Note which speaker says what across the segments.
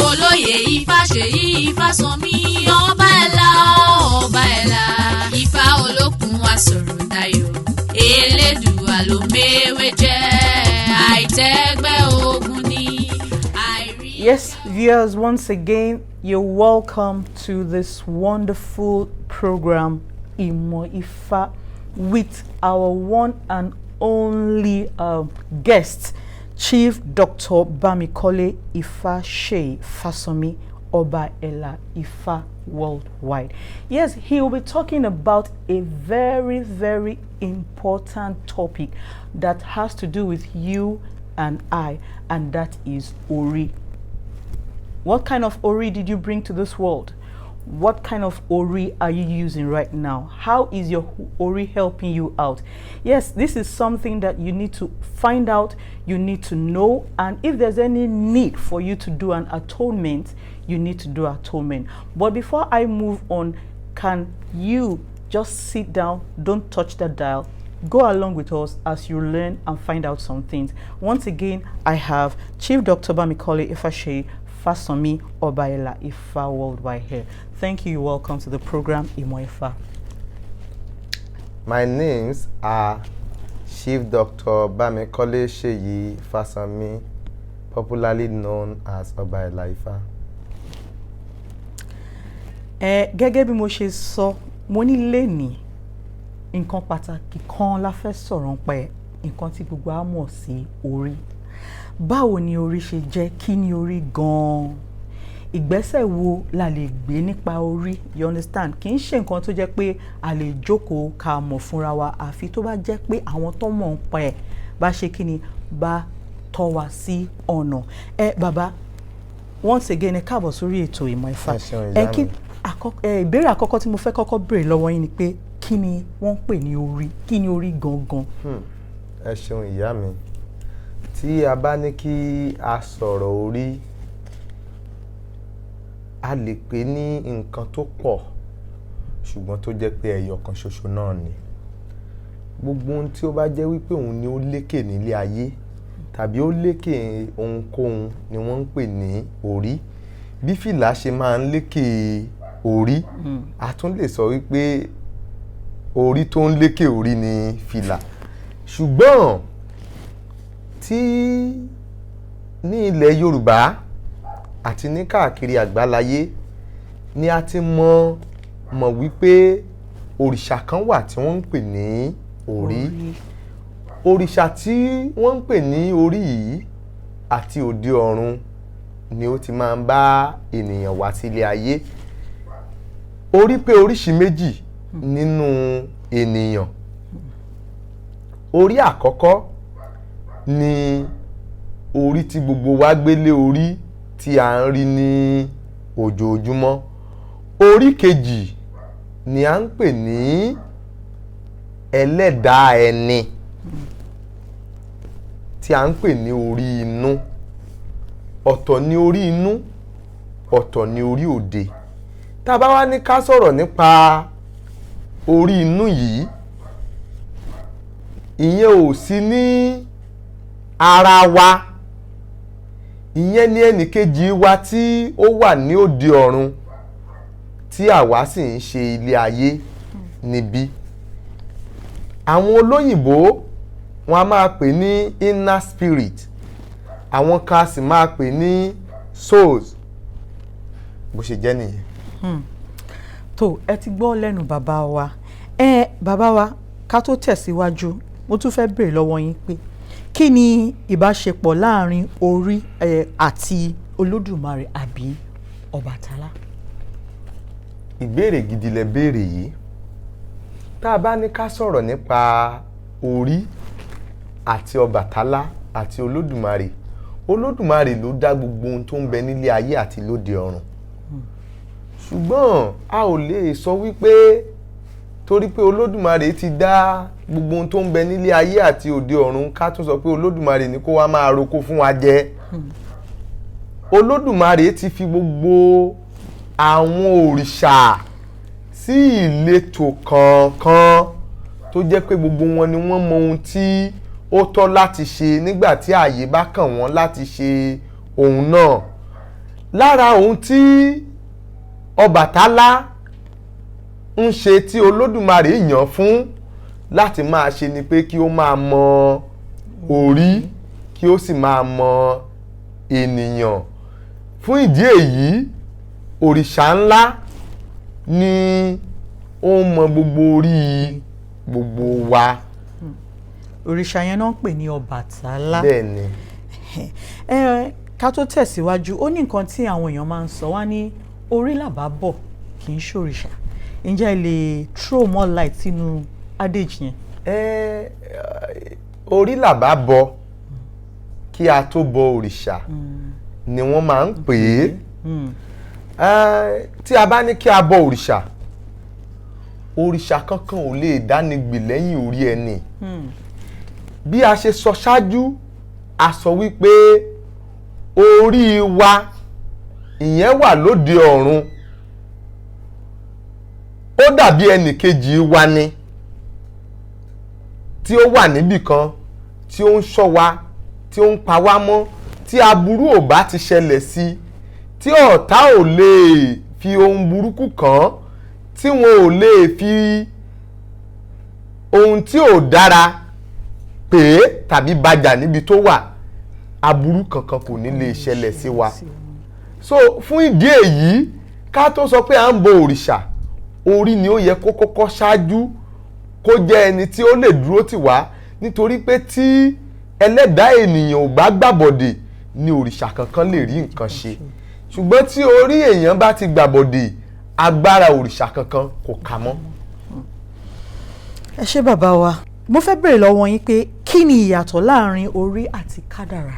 Speaker 1: olóyè Ifáṣèyí Ifásànmí ọba ẹ̀la Ifá olókun asọ̀rọ̀ dayọ̀ Elédùà ló méwé jẹ́ àìtẹ́gbẹ́ ogun ni.
Speaker 2: Yes, viewers, once again, you're welcome to this wonderful program, Imo Ifa, with our one and only guest, Chief Dr. Bamikole Ifáṣèyí Ifásànmí Ọba Ẹ̀là Ifá worldwide. Yes, he will be talking about a very, very important topic that has to do with you and I, and that is Ori. What kind of Ori did you bring to this world? What kind of Ori are you using right now? How is your Ori helping you out? Yes, this is something that you need to find out, you need to know, and if there's any need for you to do an atonement, you need to do atonement. But before I move on, can you just sit down, don't touch that dial, go along with us as you learn and find out some things. Once again, I have Chief Dr. Bamikole Ifáṣèyí Ifásànmí Ọba Ẹ̀là Ifá worldwide here. Thank you. Welcome to the program, Imo Ifa.
Speaker 3: My names are Chief Dr. Bamikole Ṣèyí Ifásànmí, popularly known as Ọba Ẹ̀là Ifá.
Speaker 2: Gẹ́gẹ́ bí mo ṣe sọ, mo ní lẹ́ni nǹkan pàtàkì kan la fẹ́ sọ̀rọ̀ nípa ẹ̀, nǹkan tí gbogbo á mọ̀ sí orí. Báwo ni orí ṣe jẹ́? Kí ni orí gan-an? Ìgbésẹ̀ wo la lè gbé nípa orí? You understand? Kì í ṣe nǹkan tó jẹ́ pé a lè jókòó ká mọ̀ fúnra wa, àfi tó bá jẹ́ pé àwọn tó mọ̀ ń pa ẹ̀ bá ṣe kí ni, bá tọ́ wa sí ọ̀nà. Bàbá, once again, ẹ káàbọ̀ sórí ètò Ìmọ̀ Ifá. Ìbéèrè àkọ́kọ́ tí mo fẹ́ kọ́kọ́ béèrè lọ́wọ́ yín ni pé kí ni wọ́n ń pè ní orí? Kí ni orí gangan?
Speaker 3: Ẹ ṣeun ìyá mi. Tí a bá ní kí a sọ̀rọ̀ orí, a lè pè ní nǹkan tó pọ̀ ṣùgbọ́n tó jẹ́ pé ẹyọ kan ṣoṣo náà ni. Gbogbo ohun tí ó bá jẹ́ wípé òun ni ó lékè nílé ayé tàbí ó lékè ohunkóhun ni wọ́n ń pè ní orí. Bí fìlà ṣe máa ń lékè orí, a tún lè sọ wípé orí tó ń lékè orí ni fìlà. Ṣùgbọ́n tí ní ilẹ̀ Yorùbá àti ní káàkiri àgbáláyé ni a ti mọ̀ wípé òrìṣà kan wà tí wọ́n ń pè ní orí. Òrìṣà tí wọ́n ń pè ní orí yìí àti òde ọ̀run ni ó ti máa ń bá ènìyàn wá sílé ayé. Orí pé oríṣi méjì nínú ènìyàn. Orí àkọ́kọ́ ni orí tí gbogbo wa gbélé orí tí a ń rí ní ojoojúmọ́. Orí kejì ni a ń pè ní ẹlẹ́dàá ẹni, tí a ń pè ní orí inú. Ọ̀tọ̀ ni orí inú, ọ̀tọ̀ ni orí òde. Tá bá wá ní ká sọ̀rọ̀ nípa orí inú yìí, ìyẹn ò sí ní ara wa, ìyẹn ni ẹnìkejì wa tí ó wà ní òde ọ̀run tí àwa sì ń ṣe ilé ayé níbí. Àwọn olóyìnbó wọn a máa pè ní inner spirit, àwọn kan sì máa pè ní souls. Bó ṣe jẹ́ nìyẹn.
Speaker 2: Tó ẹ ti gbọ́ lẹ́nu bàbá wa. Bàbá wa, ká tó tẹ̀síwájú, mo tún fẹ́ béèrè lọ́wọ́ yín pé kí ni ìbáṣepọ̀ láàrin orí àti Olódùmarè àbí Ọbàtálá?
Speaker 3: Ìbéèrè gidi lẹ béèrè yìí. Tá a bá ní ká sọ̀rọ̀ nípa orí àti Ọbàtálá àti Olódùmarè, Olódùmarè ló dá gbogbo ohun tó ń bẹ nílé ayé àti lóde ọ̀run. Ṣùgbọ́n a ò lè sọ wípé torí pé Olódùmarè ti dá gbogbo ohun tó ń bẹ nílé ayé àti òde ọ̀run ká tún sọ pé Olódùmarè ní kó wá máa roko fún wa jẹ. Olódùmarè ti fi gbogbo àwọn òrìṣà sí ìletò kọ̀ọ̀kan tó jẹ́ pé gbogbo wọn ni wọ́n mọ ohun tí ó tọ́ láti ṣe nígbà tí ààyè bá kàn wọ́n láti ṣe òun náà. Lára ohun tí Ọbàtálá ń ṣe tí Olódùmarè yàn fún láti máa ṣe ni pé kí ó máa mọ orí, kí ó sì máa mọ ènìyàn. Fún ìdí èyí, òrìṣà ńlá ni ó mọ gbogbo orí gbogbo wa.
Speaker 2: Òrìṣà yẹn náà ń pè ní Ọbàtálá.
Speaker 3: Bẹ́ẹ̀ ni.
Speaker 2: Ká tó tẹ̀síwájú, ó ní nǹkan tí àwọn èèyàn máa ń sọ, wá ní orí làbá bọ̀ kì í ṣòrìṣà. Ǹjẹ́ ẹ lè throw more light sínú adage yẹn?
Speaker 3: Orí làbá bọ̀ kí a tó bọ òrìṣà ni wọ́n máa ń pè é. Tí a bá ní kí a bọ òrìṣà, òrìṣà kankan ò lè dáni gbè lẹ́yìn orí ẹni. Bí a ṣe sọ ṣáájú, a sọ wípé orí wa ìyẹn wà lóde ọ̀run, ó dàbí ẹnì kejì wa ni tí ó wà níbì kan tí ó ń ṣọ́ wa, tí ó ń pa wá mọ́, tí aburú ò bá ti ṣẹlẹ̀ sí, tí ọ̀tá ò lè fi ohun burúkú kàn, tí wọn ò lè fi ohun tí ò dára pè é tàbí bàjà níbi tó wà, aburú kankan kò ní lè ṣẹlẹ̀ sí wa. So fún ìdí èyí, ká tó sọ pé à ń bọ òrìṣà, orí ni ó yẹ kó kọ́kọ́ ṣáájú, kó jẹ́ ẹni tí ó lè dúró tì wá, nítorí pé tí ẹlẹ́dàá ènìyàn ò bá gbàbọ̀dè ni òrìṣà kankan lè rí nǹkan ṣe. Ṣùgbọ́n tí orí èèyàn bá ti gbàbọ̀dè, agbára òrìṣà kankan kò kà mọ́.
Speaker 2: Ẹ ṣé bàbá wa, mo fẹ́ bèrè lọ́wọ́ yín pé kí ni ìyàtọ̀ láàrin orí àti kádàrá?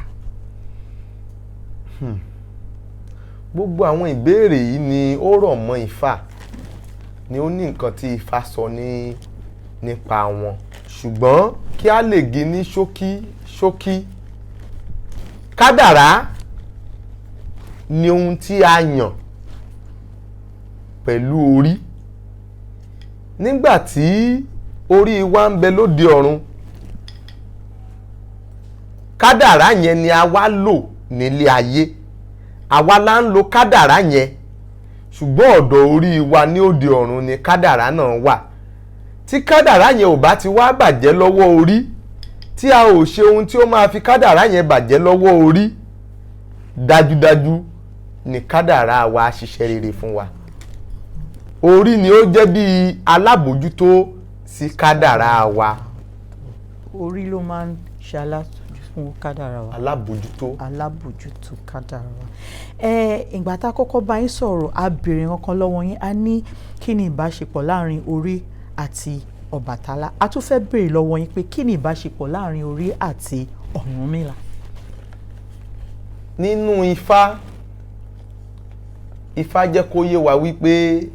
Speaker 3: Gbogbo àwọn ìbéèrè yìí ni ó rọ̀ mọ́ Ifá, ni ó ní nǹkan tí Ifá sọ nípa wọn. Ṣùgbọ́n kí a lè gé ní ṣókí, kádàrá ni ohun tí a yàn pẹ̀lú orí. Nígbà tí orí wa ń bẹ lóde ọ̀run, kádàrá yẹn ni a wá lò nílé ayé. Àwa la ń lo kádàrá yẹn, ṣùgbọ́n ọ̀dọ̀ orí wa ní òde ọ̀run ni kádàrá náà wà. Tí kádàrá yẹn ò bá ti wá bàjẹ́ lọ́wọ́ orí, tí a ò ṣe ohun tí ó máa fi kádàrá yẹn bàjẹ́ lọ́wọ́ orí, dájúdájú ni kádàrá wa ṣiṣẹ́ rere fún wa. Orí ni ó jẹ́ bí alábòójútó sí kádàrá wa.
Speaker 2: Orí ló máa ń ṣe alábòójútó fún kádàrá wa. Alábòójútó kádàrá wa. Ìgbà tá a kọ́kọ́ bá yín sọ̀rọ̀, a béèrè nǹkan lọ́wọ́ yín, a ní kí ni ìbáṣepọ̀ láàrin orí àti Ọbàtálá. A tún fẹ́ béèrè lọ́wọ́ yín pé kí ni ìbáṣepọ̀ láàrin orí àti Ọ̀rúnmìlà?
Speaker 3: Nínú Ifá jẹ́ kó yé wa wípé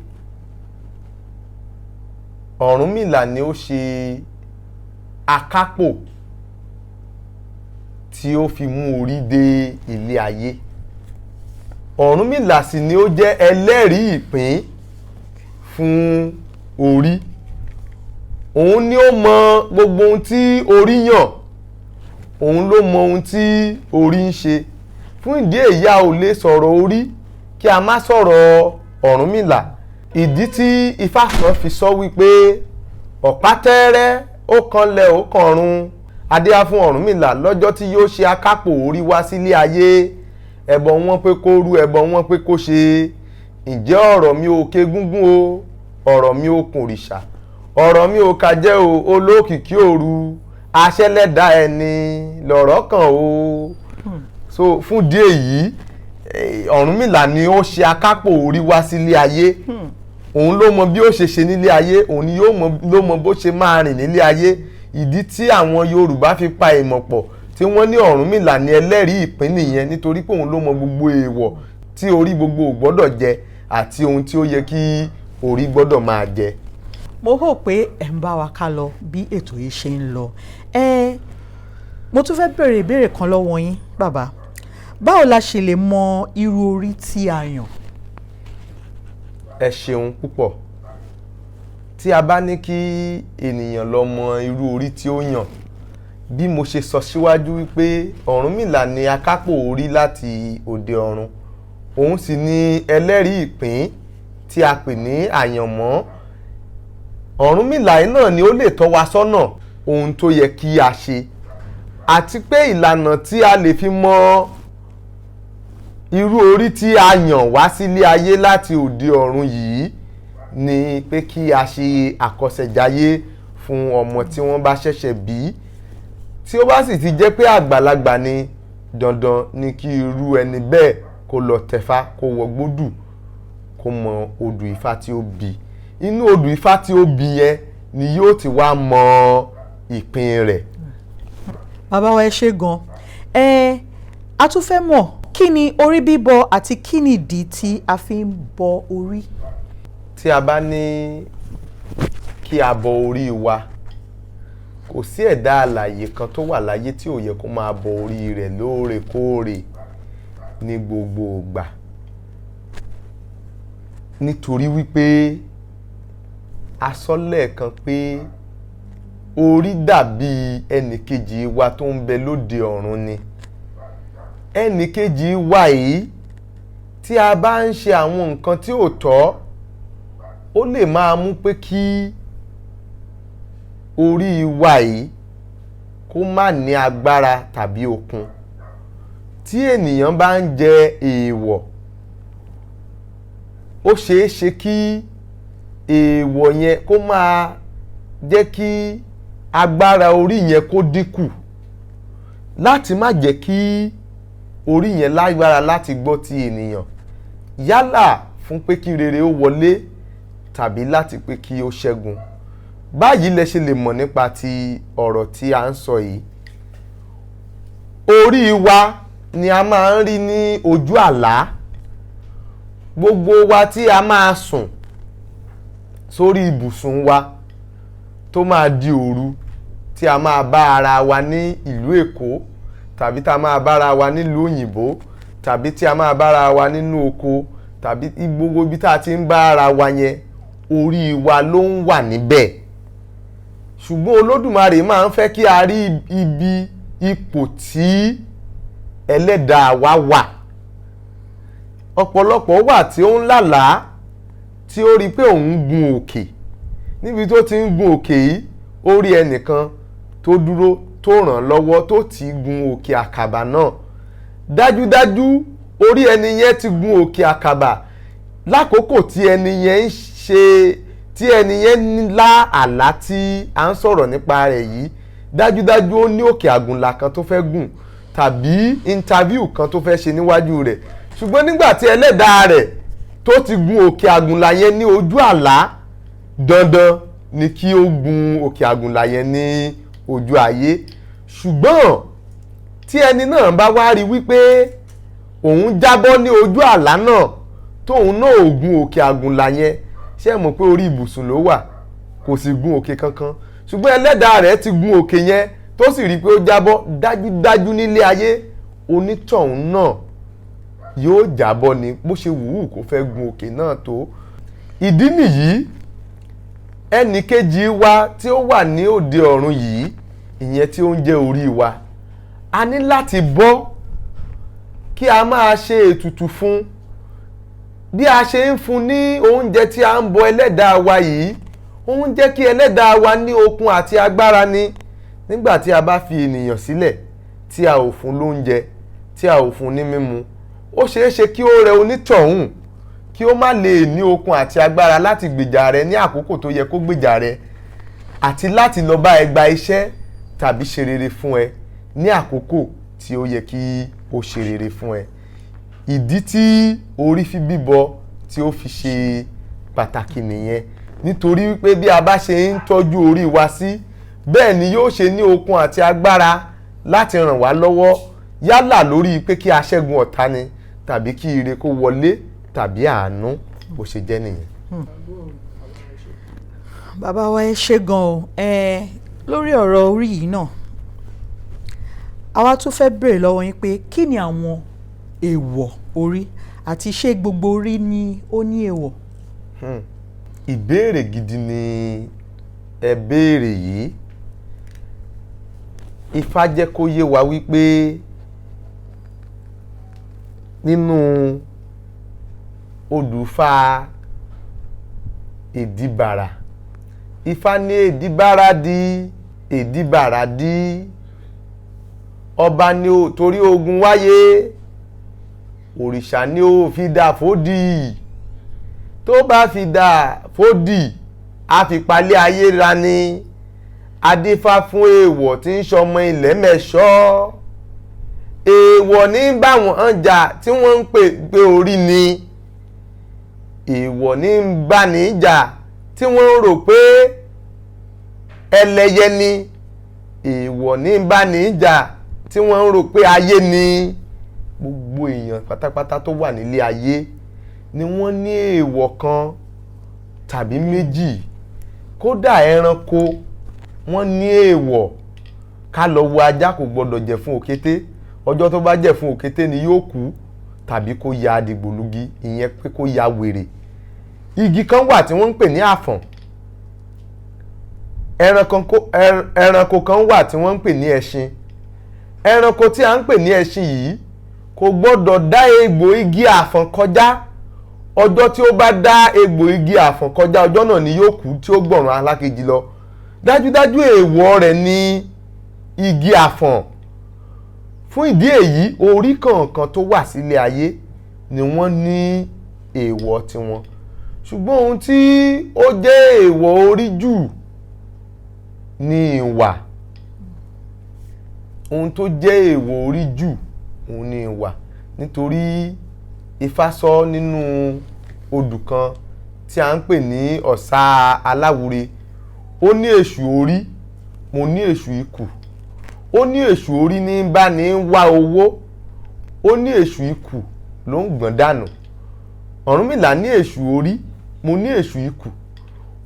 Speaker 3: Ọ̀rúnmìlà ni ó ṣe akápò tí ó fi mú orí dé ilé ayé. Ọ̀rúnmìlà sì ni ó jẹ́ ẹlẹ́rìí ìpín fún orí. Òun ni ó mọ gbogbo ohun tí orí yàn, òun ló mọ ohun tí orí ń ṣe. Fún ìdí èyí, a ò lè sọ̀rọ̀ orí kí a má sọ̀rọ̀ Ọ̀rúnmìlà. Ìdí tí Ifá kan fi sọ wípé ọ̀pá tẹ́rẹ́ ó kanlẹ̀ ó kànrun, adéá fún Ọ̀rúnmìlà lọ́jọ́ tí yóò ṣe akápò orí wá sílé ayé. Ẹbọ wọn pé kó rú, ẹbọ wọn pé kó ṣe. Ǹjẹ́ ọ̀rọ̀ mi ò ké gúngún o, ọ̀rọ̀ mi ò kùn òrìṣà, ọ̀rọ̀ mi ò kàjẹ́ o, olókìkí òru, aṣẹ́lẹ̀dá ẹni lọ̀rọ̀ kan o. So fún díẹ̀ yìí, Ọ̀rúnmìlà ni ó ṣe akápò orí wá sílé ayé. Òun ló mọ bí ó ṣe nílé ayé, òun ni ló mọ bó ṣe máa rìn nílé ayé. Ìdí tí àwọn Yorùbá fi pa ìmọ̀ pọ̀ tí wọ́n ní Ọ̀rúnmìlà ni ẹlẹ́rìí ìpín nìyẹn, nítorí pé òun ló mọ gbogbo èèwọ̀ tí orí gbogbo ò gbọ́dọ̀ jẹ àti ohun tí ó yẹ kí orí gbọ́dọ̀ máa jẹ.
Speaker 2: Mo hò pé ẹ̀ ń bá wa ká lọ bí ètò yìí ṣe ń lọ. Mo tún fẹ́ béèrè ìbéèrè kan lọ́wọ́ yín bàbá. Báwo la ṣe lè mọ irú orí tí a yàn?
Speaker 3: Ẹ ṣeun púpọ̀. Tí a bá ní kí ènìyàn lọ mọ irú orí tí ó yàn, bí mo ṣe sọ síwájú wípé Ọ̀rúnmìlà ni akápò orí láti òde ọ̀run, òun sì ni ẹlẹ́rìí ìpín tí a pè ní àyànmọ́. Ọ̀rúnmìlà náà ni ó lè tọ́ wa sọ́nà ohun tó yẹ kí a ṣe, àti pé ìlànà tí a lè fi mọ irú orí tí a yàn wá sílé ayé láti òde ọ̀run yìí ni pé kí a ṣe àkọsẹ̀jayé fún ọmọ tí wọ́n bá ṣẹ̀ṣẹ̀ bí. Tí ó bá sì ti jẹ́ pé àgbàlagbà ni, dandan ni kí irú ẹni bẹ́ẹ̀ kó lọ tẹ̀fá, kó wọ gbódù, kó mọ odù Ifá tí ó bí. Inú odù Ifá tí ó bí yẹn ni yóò ti wá mọ ìpín rẹ̀.
Speaker 2: Bàbá wa ẹ ṣé gan. A tún fẹ́ mọ̀ kí ni orí bíbọ àti kí ni ìdí tí a fi ń bọ orí?
Speaker 3: Tí a bá ní kí a bọ orí wa, kò sí ẹ̀dá alààyè kan tó wà láyé tí ò yẹ kó máa bọ orí rẹ̀ lóòrèkóòrè ní gbogbo ìgbà. Nítorí wípé a sọ lẹ́ẹ̀kan pé orí dàbí ẹnìkejì wa tó ń bẹ lóde ọ̀run ni. Ẹnìkejì wa yìí tí a bá ń ṣe àwọn nǹkan tí ò tọ́, ó lè máa mú pé kí orí wa yìí kó má ní agbára tàbí okun. Tí ènìyàn bá ń jẹ èèwọ̀, ó ṣeé ṣe kí èèwọ̀ yẹn kó máa jẹ́ kí agbára orí yẹn kó dínkù, láti má jẹ́ kí orí yẹn lágbára láti gbọ́ ti ènìyàn, yálà fún pé kí rere ó wọlé tàbí láti pé kí ó ṣẹ́gun. Báyìí lẹ ṣe lè mọ̀ nípa ti ọ̀rọ̀ tí a ń sọ yìí. Orí wa ni a máa ń rí ní ojú àlá. Gbogbo wa tí a máa sùn sórí ibùsùn wa tó máa di òru, tí a máa bá ara wa ní ìlú Èkó, tàbí tá a máa bá ara wa nílùú òyìnbó, tàbí tí a máa bá ara wa nínú oko, tàbí gbogbo ibi tá a ti ń bá ara wa yẹn, orí wa ló ń wà níbẹ̀. Ṣùgbọ́n Olódùmarè máa ń fẹ́ kí a rí ibi ipò tí ẹlẹ́dàá wa wà. Ọ̀pọ̀lọpọ̀ wà tí ó ń lálàá tí ó rí pé òun gun òkè. Níbi tó ti ń gun òkè yìí, ó rí ẹnìkan tó dúró tó ràn lọ́wọ́ tó ti gun òkè àkàbà náà. Dájúdájú orí ẹni yẹn ti gun òkè àkàbà lákòókò tí ẹni yẹn ń ṣe, tí ẹni yẹn lá àlá tí a ń sọ̀rọ̀ nípa rẹ̀ yìí. Dájúdájú ó ní òkè àgùnlà kan tó fẹ́ gùn tàbí interview kan tó fẹ́ ṣe níwájú rẹ̀. Ṣùgbọ́n nígbà tí ẹlẹ́dàá rẹ̀ tó ti gun òkè àgùnlà yẹn ní ojú àlá, dandan ni kí ó gun òkè àgùnlà yẹn ní ojú ayé. Ṣùgbọ́n tí ẹni náà bá wá rí wípé òun jábọ́ ní ojú àlá náà, tóun náà ò gun òkè àgùnlà yẹn, ṣé ẹ mọ̀ pé orí ibùsùn ló wà, kò sì gun òkè kankan. Ṣùgbọ́n ẹlẹ́dàá rẹ̀ ti gun òkè yẹn tó sì rí pé ó jábọ́, dájúdájú nílé ayé onítọ̀hún náà yóò jábọ́ ni, bó ṣe wù ú kó fẹ́ gun òkè náà tó. Ìdí nìyí ẹnì kejì wa tí ó wà ní òde ọ̀run yìí, ìyẹn tí ó ń jẹ́ orí wa, a ní láti bọ́ kí a máa ṣe ètùtù fún. Bí a ṣe ń fún ní oúnjẹ tí a ń bọ ẹlẹ́dàá wa yìí, ó ń jẹ́ kí ẹlẹ́dàá wa ní okun àti agbára ni. Nígbà tí a bá fi ènìyàn sílẹ̀ tí a ò fún lóúnjẹ, tí a ò fún ní mímu, ó ṣeé ṣe kí ó rẹ onítọ̀hún, kí ó má lè ní okun àti agbára láti gbèjà rẹ ní àkókò tó yẹ kó gbèjà rẹ, àti láti lọ bá ẹ gba iṣẹ́ tàbí ṣe rere fún ẹ ní àkókò tí ó yẹ kí ó ṣe rere fún ẹ. Ìdí tí orí fi bíbọ tí ó fi ṣe pàtàkì nìyẹn. Nítorí wípé bí a bá ṣe ń tọ́jú orí wa sí, bẹ́ẹ̀ ni yóò ṣe ní okun àti agbára láti ràn wá lọ́wọ́, yálà lórí pé kí a ṣẹ́gun ọ̀tá ni tàbí kí ire kó wọlé tàbí àánú, bó ṣe jẹ́ nìyẹn.
Speaker 2: Bàbá wa ẹ ṣé gan o. Lórí ọ̀rọ̀ orí yìí náà, àwa tún fẹ́ béèrè lọ́wọ́ yín pé kí ni àwọn èèwọ̀ orí, àti ṣé gbogbo orí ni ó ní èèwọ̀?
Speaker 3: Ìbéèrè gidi ni ẹ béèrè yìí. Ifá jẹ́ kó yé wa wípé nínú odùfà Èdìbàrà, Ifá ní Èdìbàrà di Èdìbàrà di ọba ni ó torí ogun wáyé, òrìṣà ni ó fi dà fódì, tó bá fi dà fódì a fi palẹ̀ ayé ra ni. Adífá fún èèwọ̀ tí ń ṣọmọ ilẹ̀ mẹ́ṣọ́, èèwọ̀ ní bá wọn jà tí wọ́n ń pè orí ni, èèwọ̀ ní bá ní jà tí wọ́n ń rò pé ẹlẹ́yẹ ni, èèwọ̀ ní bá ní jà tí wọ́n ń rò pé ayé ni. Gbogbo èèyàn pátápátá tó wà nílé ayé ni wọ́n ní èèwọ̀ kan tàbí méjì. Kódà ẹranko wọ́n ní èèwọ̀. Ká lọ wo ajá kò gbọdọ̀ jẹ fún òkété, ọjọ́ tó bá jẹ fún òkété ni yóò kú tàbí kó ya dìgbòlugi, ìyẹn pé kó ya wèrè. Igi kan wà tí wọ́n ń pè ní àfọ̀n, ẹranko kan wà tí wọ́n ń pè ní ẹṣin. Ẹranko tí a ń pè ní ẹṣin yìí kò gbọdọ̀ dá egbò igi àfọ̀n kọjá. Ọjọ́ tí ó bá dá egbò igi àfọ̀n kọjá, ọjọ́ náà ni yóò kú tí ó gbọ̀ràn alákejì lọ. Dájúdájú èèwọ̀ rẹ̀ ni igi àfọ̀n. Fún ìdí èyí, orí kọ̀ọ̀kan tó wà sílé ayé ni wọ́n ní èèwọ̀ tiwọn. Ṣùgbọ́n ohun tí ó jẹ́ èèwọ̀ orí jù ni ìwà. Ohun tó jẹ́ èèwọ̀ orí jù òun ni ìwà. Nítorí Ifá sọ nínú odù kan tí a ń pè ní Ọ̀sà Aláwure. Ó ní èṣù orí, mo ní èṣù ikù. Ó ní èṣù orí ní bá ní wá owó, ó ní èṣù ikù ló ń gbọ̀n dànù. Ọ̀rúnmìlà ní èṣù orí, mo ní èṣù ikù.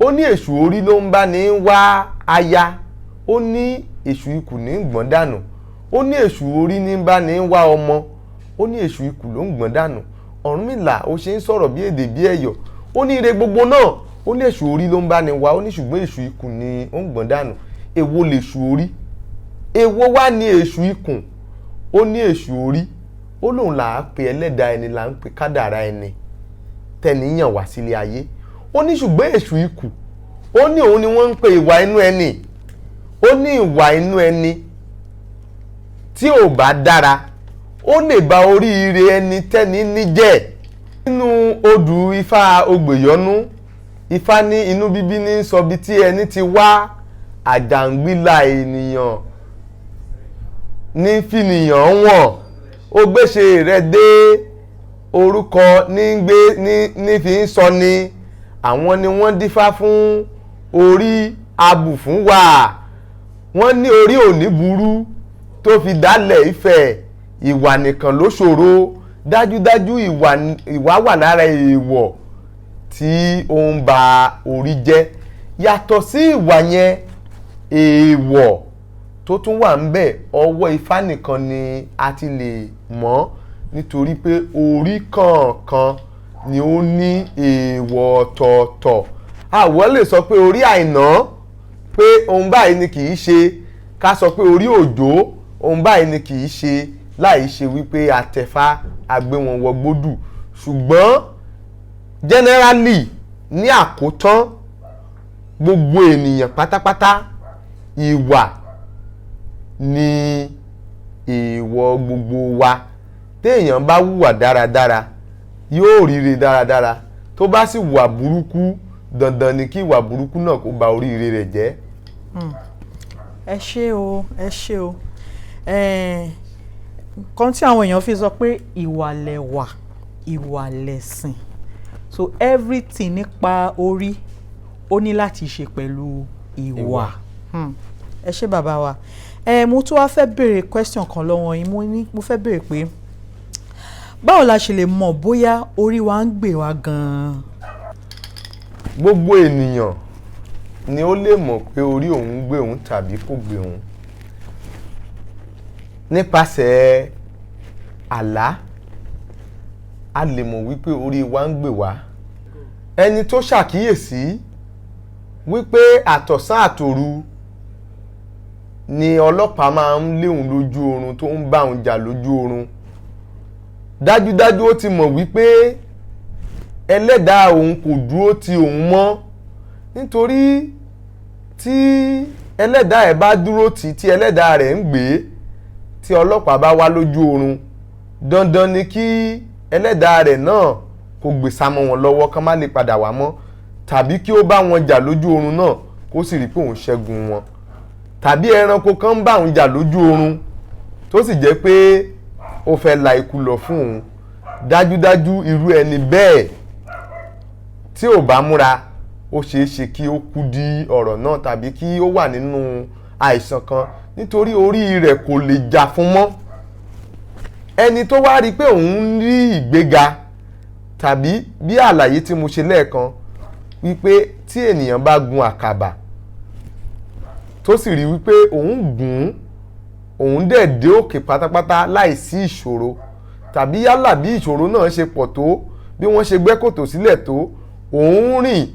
Speaker 3: Ó ní èṣù orí ló ń bá ní wá aya, ó ní èṣù ikù ní gbọ̀n dànù. Ó ní èṣù orí ní bá ní wá ọmọ, ó ní èṣù ikù ló ń gbọ̀n dànù. Ọ̀rúnmìlà ó ṣe ń sọ̀rọ̀ bí èdè bí ẹ̀yọ̀. Ó ní ire gbogbo náà, ó ní èṣù orí ló ń bá ní wá, ó ní ṣùgbọ́n èṣù ikù ni ó ń gbọ̀n dànù. Èwo lèṣù orí? Èwo wá ní èṣù ikùn? Ó ní èṣù orí. Ó lóun là á pe ẹlẹ́dàá ẹni, là ń pe kádàrá ẹni tẹ́niyàn wá sílé ayé. Ó ní ṣùgbọ́n èṣù ikù, ó ní òun ni wọ́n ń pe ìwà inú ẹni. Ó ní ìwà inú ẹni tí ò bá dára, ó lè ba oríire ẹni tẹ́ni ní jẹ́. Nínú odù Ifá Ogbèyọ́nú, Ifá ní inú bíbí ní sọ bí tí ẹni ti wá, àjàngbìlà ènìyàn ní fìnìyàn wọ̀n. Ó gbéṣe rẹ̀ dé, orúkọ ní fi ń sọ ni. Àwọn ni wọ́n dífá fún orí abù fún wa. Wọ́n ní orí òní burú tó fi dálẹ̀ Ifẹ̀, ìwà nìkan ló ṣòro. Dájúdájú ìwà wà lára èèwọ̀ tí ó ń ba orí jẹ́. Yàtọ̀ sí ìwà yẹn, èèwọ̀ tó tún wà ń bẹ̀, ọwọ́ Ifá nìkan ni a ti lè mọ̀, nítorí pé orí kọ̀ọ̀kan ni ó ní èèwọ̀ ọ̀tọ̀ọ̀tọ̀. Àwọ̀ lè sọ pé orí Àìná pé ohun báyìí ni kì í ṣe, ká sọ pé orí Òjó ohun báyìí ni kì í ṣe, láì ṣe wípé àtẹ̀fá agbé wọn wọ gbódù. Ṣùgbọ́n generally ní àkótán, gbogbo ènìyàn pátápátá, ìwà ni èèwọ̀ gbogbo wa. Téèyàn bá hùwà dáradára yóò ríre dáradára, tó bá sì hùwà burúkú, dandan ni kí ìwà burúkú náà kó ba oríire rẹ̀ jẹ́.
Speaker 2: Ẹ ṣé o, ẹ ṣé o. Kan tí àwọn èèyàn fi sọ pé ìwà lẹ̀wà, ìwà lẹ̀sìn. So everything nípa orí ó ní láti ṣe pẹ̀lú ìwà. Ẹ ṣé bàbá wa. Mo tún wá fẹ́ béèrè question kan lọ́wọ́ yín. Mo fẹ́ béèrè pé báwo la ṣe lè mọ̀ bóyá orí wa ń gbè wá gan-an?
Speaker 3: Gbogbo ènìyàn ni ó lè mọ̀ pé orí òun ń gbé òun tàbí kò gbé òun nípasẹ̀ àlá. A lè mọ̀ wípé orí wa ń gbè wá. Ẹni tó ṣàkíyèsí wípé àtọ̀sán àtòru ni ọlọ́pàá máa ń lé òun lójú oorun tó ń bá òun jà lójú oorun dájúdájú ó ti mọ̀ wípé ẹlẹ́dàá òun kò dúró ti òun mọ́ nítorí tí ẹlẹ́dàá ẹ̀ bá dúró tí ẹlẹ́dàá rẹ̀ ń gbé tí ọlọ́pàá bá wá lójú oorun dandan ni kí ẹlẹ́dàá rẹ̀ náà kó gbèsà mọ́ wọn lọ́wọ́ kán má lè padà wá mọ́ tàbí kí ó bá wọn jà lójú oorun náà kó sì rí pé òun ṣẹ́gun wọn tàbí ẹranko kan ń bá òun jà lójú oorun tó sì jẹ́ pé ó fẹ́ la ikú lọ fún òun dájúdájú irú ẹni bẹ́ẹ̀ tí ò bá múra ó ṣeé ṣe kí ó kú di ọ̀rọ̀ náà tàbí kí ó wà nínú àìsàn kan nítorí orí rẹ̀ kò lè jà fún mọ́ ẹni tó wá rí pé òun rí ìgbéga tàbí bí àlàyé tí mo ṣe lẹ́ẹ̀kan wípé tí ènìyàn bá gun àkàbà tó sì rí wípé òun dẹ̀ dé òkè pátápátá láìsí ìṣòro tàbí yálà bí ìṣòro náà ṣe pọ̀ tó bí wọ́n ṣe gbẹ́ kòtò sílẹ̀ tó òun rìn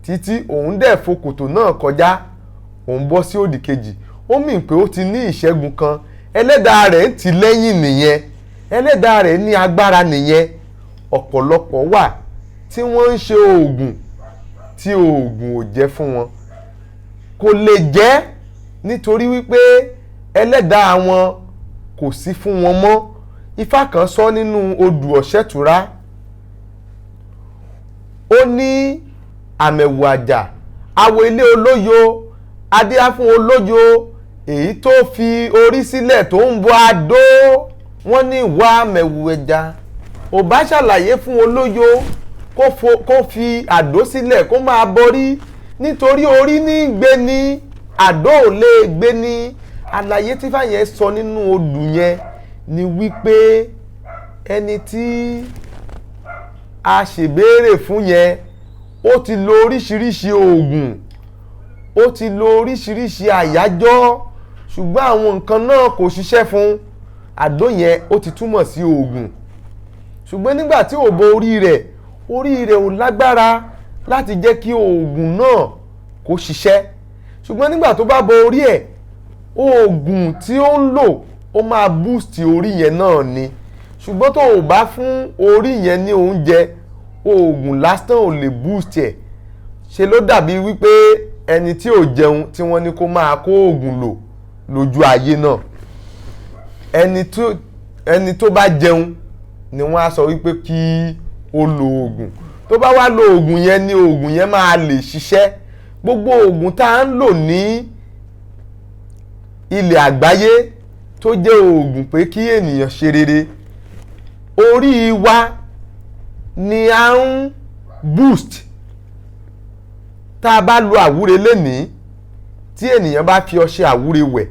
Speaker 3: títí òun dẹ̀ fo kòtò náà kọjá òun bọ́ sí òdì kejì ó mì pé ó ti ní ìṣẹ́gun kan ẹlẹ́dàá rẹ̀ ń tì lẹ́yìn nìyẹn ẹlẹ́dàá rẹ̀ ní agbára nìyẹn ọ̀pọ̀lọpọ̀ wà tí wọ́n ń ṣe oògùn tí oògùn ò jẹ́ fún wọn kò lè jẹ́ nítorí wípé ẹlẹ́dàá wọn kò sí fún wọn mọ́ Ifá kan sọ nínú odù Ọ̀ṣẹ́túrá ó ní àmẹ̀wò àjà awo ilé olóyo adíá fún olóyo èyí tó fi orí sílẹ̀ tó ń bọ́ adó wọ́n ní ìwà àmẹ̀wò ẹja ò bá ṣàlàyé fún olóyo kó fi àdó sílẹ̀ kó máa borí nítorí orí ní gbé ní àdó ò lè gbé ní àlàyé tí fàyẹn sọ nínú odù yẹn ni wípé ẹni tí a ṣèbéèrè fún yẹn ó ti lo oríṣiríṣi oògùn ó ti lo oríṣiríṣi àyájọ́ ṣùgbọ́n àwọn nǹkan náà kò ṣiṣẹ́ fún àdó yẹn ó ti túmọ̀ sí oògùn ṣùgbọ́n nígbà tí ò bo orí rẹ̀ ò lágbára láti jẹ́ kí oògùn náà kó ṣiṣẹ́ ṣùgbọ́n nígbà tó bá bo orí ẹ̀ oògùn tí ó ń lò ó máa boost orí yẹn náà ni ṣùgbọ́n tó o bá fún orí yẹn ní oúnjẹ oògùn lásán ò lè boost ẹ̀ ṣe ló dàbí wípé ẹni tí ò jẹun tí wọ́n ní kó máa kó oògùn lò lójú ayé náà ẹni tó bá jẹun ni wọ́n á sọ wípé kí ó lo oògùn tó bá wá lo oògùn yẹn ni oògùn yẹn máa lè ṣiṣẹ́ gbogbo oògùn tá à ń lò ní ilẹ̀ àgbáyé tó jẹ́ oògùn pé kí ènìyàn ṣe rere orí wa ni a ń boost tá a bá lo àwúre lénìí tí ènìyàn bá fi ọṣẹ àwúre wẹ̀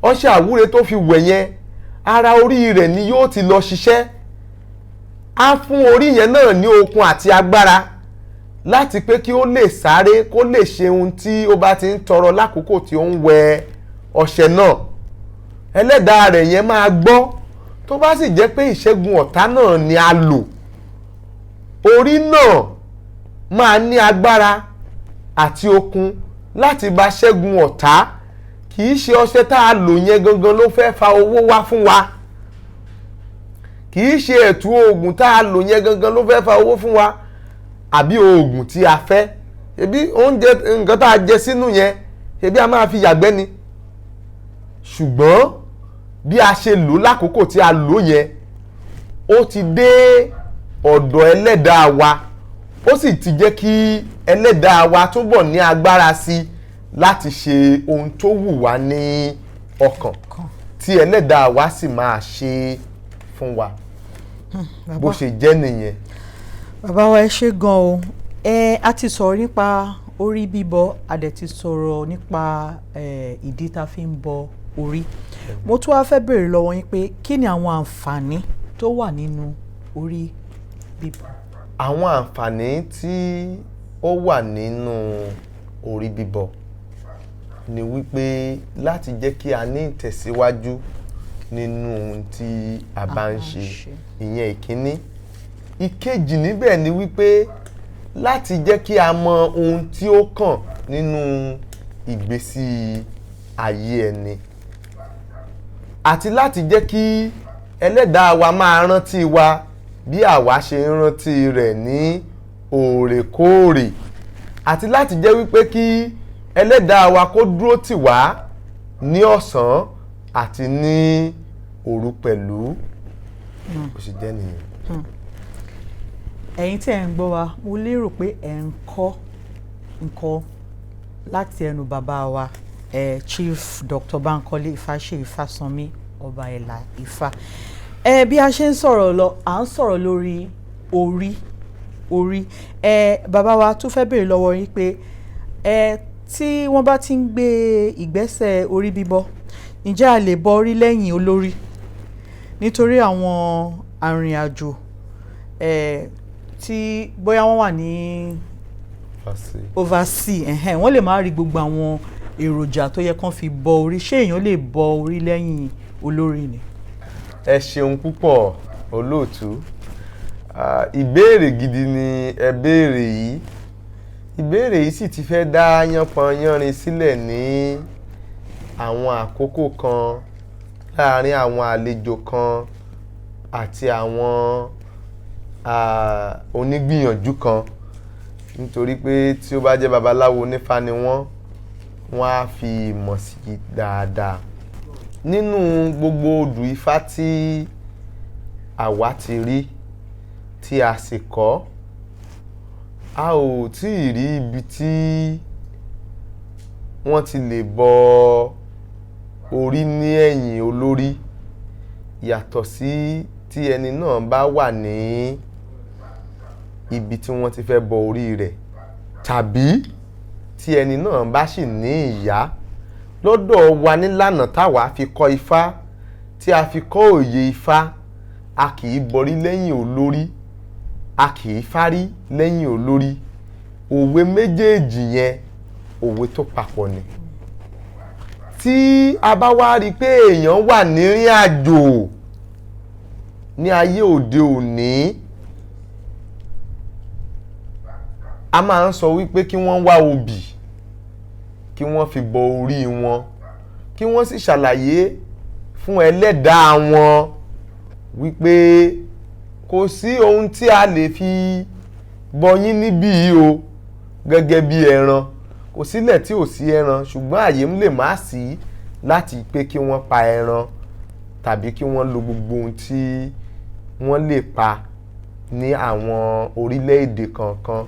Speaker 3: ọṣẹ àwúre tó fi wẹ̀ yẹn ara orí rẹ̀ ni yóò ti lọ ṣiṣẹ́ á fún orí yẹn náà ní okun àti agbára láti pé kí ó lè sáré kó lè ṣe ohun tí ó bá ti ń tọrọ lákòókò tí ó ń wẹ ọṣẹ náà ẹlẹ́dàá rẹ̀ yẹn máa gbọ́ tó bá sì jẹ́ pé ìṣẹ́gun ọ̀tá náà ni a lò orí náà máa ní agbára àti okun láti bá ṣẹ́gun ọ̀tá kì í ṣe ọṣẹ tá a lò yẹn gangan ló fẹ́ fa owó wá fún wa kì í ṣe ẹ̀tù oògùn tá a lò yẹn gangan ló fẹ́ fa owó fún wa àbí oògùn tí a fẹ́ ṣebí oúnjẹ nǹkan tá a jẹ sínú yẹn ṣebí a máa fi yàgbẹ́ ni ṣùgbọ́n bí a ṣe lò lákòókò tí a lò yẹn ó ti dé ọ̀dọ̀ ẹlẹ́dàá wa ó sì ti jẹ́ kí ẹlẹ́dàá wa túbọ̀ ní agbára sí láti ṣe ohun tó wù wá ní ọkàn tí ẹlẹ́dàá wa sì máa ṣe fún wa bó ṣe jẹ́ nìyẹn.
Speaker 2: Bàbá wa ẹ ṣé gan o a ti sọ̀rọ̀ nípa orí bíbọ a dẹ̀ ti sọ̀rọ̀ nípa ìdí tá a fi ń bọ orí mo tún wá fẹ́ béèrè lọ́wọ́ yín pé kí ni àwọn àǹfààní tó wà nínú orí bíbọ.
Speaker 3: Àwọn àǹfààní tí ó wà nínú orí bíbọ ni wípé láti jẹ́ kí a ní ìtẹ̀síwájú nínú ohun tí a bá ń ṣe ìyẹn ìkíní ìkejì níbẹ̀ ni wípé láti jẹ́ kí a mọ ohun tí ó kàn nínú ìgbésí ayé ẹni àti láti jẹ́ kí ẹlẹ́dàá wa máa rántí wa bí àwa ṣe ń rántí rẹ̀ ní òòrèkóòrè àti láti jẹ́ wípé kí ẹlẹ́dàá wa kó dúró tì wá ní ọ̀sán àti ní òru pẹ̀lú bó ṣe jẹ́ nìyẹn.
Speaker 2: ẹ̀yin tí ẹ̀ ń gbọ́ wa mo lérò pé ẹ̀ ń kọ́ nǹkan láti ẹnu bàbá wa Chief Dr. Bankole Ifáṣèyí Fásánmi Ọbaẹlà Ifá. Bí a ṣe ń sọ̀rọ̀ lọ à ń sọ̀rọ̀ lórí orí bàbá wa tún fẹ́ béèrè lọ́wọ́ yín pé tí wọ́n bá ti ń gbé ìgbésẹ̀ orí bíbọ́ ǹjẹ́ a lè bọ orí lẹ́yìn olórí nítorí àwọn arìnrìn-àjò tí bóyá wọ́n wà ní oversea wọ́n lè má rí gbogbo àwọn èròjà tó yẹ kán fi bọ orí ṣé èèyàn lè bọ orí lẹ́yìn olórí ni.
Speaker 3: ẹ ṣeun púpọ̀ olóòtú ìbéèrè gidi ni ẹ béèrè yìí ìbéèrè yìí sì ti fẹ́ dá yánpọnyánrin sílẹ̀ ní àwọn àkókò kan láàárín àwọn àlejò kan àti àwọn onígbìyànjú kan nítorí pé tí ó bá jẹ́ babaláwo onífá ni wọ́n á fi ìmọ̀ sí dáadáa nínú gbogbo odù ifá tí àwa ti rí tí a sì kọ́ a ò tí ì rí ibi tí wọ́n ti lè bọ orí ní ẹ̀yìn olórí yàtọ̀ sí tí ẹni náà bá wà ní ibi tí wọ́n ti fẹ́ bọ orí rẹ̀ tàbí tí ẹni náà bá sì ní ìyá lọ́dọ̀ wa nílànà táwa fi kọ́ ifá tí a fi kọ́ òye ifá a kì í bọrí lẹ́yìn olórí a kì í fárí lẹ́yìn olórí òwe méjèèjì yẹn òwe tó papọ̀ ni tí a bá wá rí i pé èèyàn wà nírìn àjò ní ayé òde òní a máa ń sọ wípé kí wọ́n wá obì kí wọ́n fi bọ orí wọn kí wọ́n sì ṣàlàyé fún ẹlẹ́dàá wọn wípé kò sí ohun tí a lè fi bọ yín níbí yìí o gẹ́gẹ́ bí ẹran kò sílẹ̀ tí ò sí ẹran ṣùgbọ́n àyè ń lè má sí láti pé kí wọ́n pa ẹran tàbí kí wọ́n lo gbogbo ohun tí wọ́n lè pa ní àwọn orílẹ̀-èdè kankan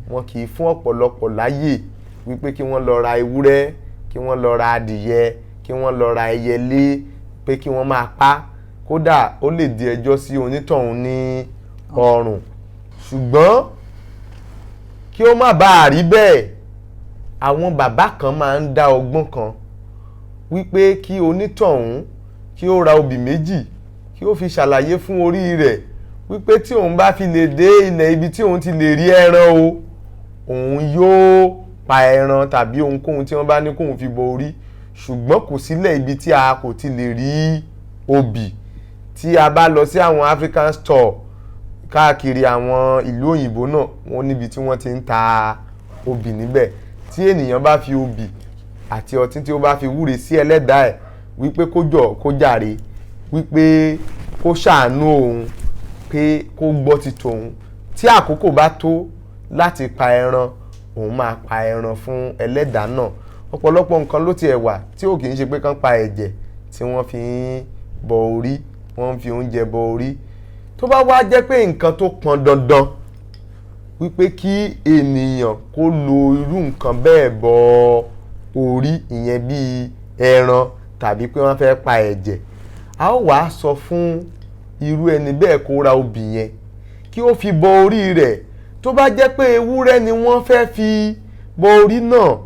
Speaker 3: wọn kì í fún ọ̀pọ̀lọpọ̀ láyè wípé kí wọ́n lọ ra ewúrẹ́ kí wọ́n lọ ra adìyẹ kí wọ́n lọ ra ẹyẹlé pé kí wọ́n máa pa kódà ó lè di ẹjọ́ sí onítọ̀hún ní ọrùn ṣùgbọ́n kí ó má bàa rí bẹ́ẹ̀ àwọn bàbá kan máa ń dá ọgbọ́n kan wípé kí onítọ̀hún kí ó ra obì méjì kí ó fi ṣàlàyé fún orí rẹ̀ wípé tí òun bá fi lè dé ilẹ̀ ibi tí òun ti lè rí ẹran o òun yóò pa ẹran tàbí ohunkóhun tí wọ́n bá ní kóun fi bọ orí ṣùgbọ́n kò sílẹ̀ ibi tí a kò ti lè rí obì tí a bá lọ sí àwọn African store káàkiri àwọn ìlú òyìnbó náà wọ́n níbi tí wọ́n ti ń ta obì níbẹ̀ tí ènìyàn bá fi obì àti ọtí tí ó bá fi wúre sí ẹlẹ́dàá ẹ̀ wípé kó jọ̀ kó jàre wípé kó ṣàánú òun pé kó gbọ́ ti tòun tí àkókò bá tó láti pa ẹran òun máa pa ẹran fún ẹlẹ́dàá náà ọ̀pọ̀lọpọ̀ nǹkan ló tiẹ̀ wà tí ò kì í ṣe pé kán pa ẹ̀jẹ̀ tí wọ́n fi ń bọ orí wọ́n ń fi oúnjẹ bọ orí tó bá wá jẹ́ pé nǹkan tó pọn dandan wípé kí ènìyàn kó lo irú nǹkan bẹ́ẹ̀ bọ orí ìyẹn bíi ẹran tàbí pé wọ́n fẹ́ pa ẹ̀jẹ̀ a ó wàá sọ fún irú ẹni bẹ́ẹ̀ kó ra obì yẹn kí ó fi bọ orí rẹ̀ tó bá jẹ́ pé ewúrẹ́ ni wọ́n fẹ́ fi bọ orí náà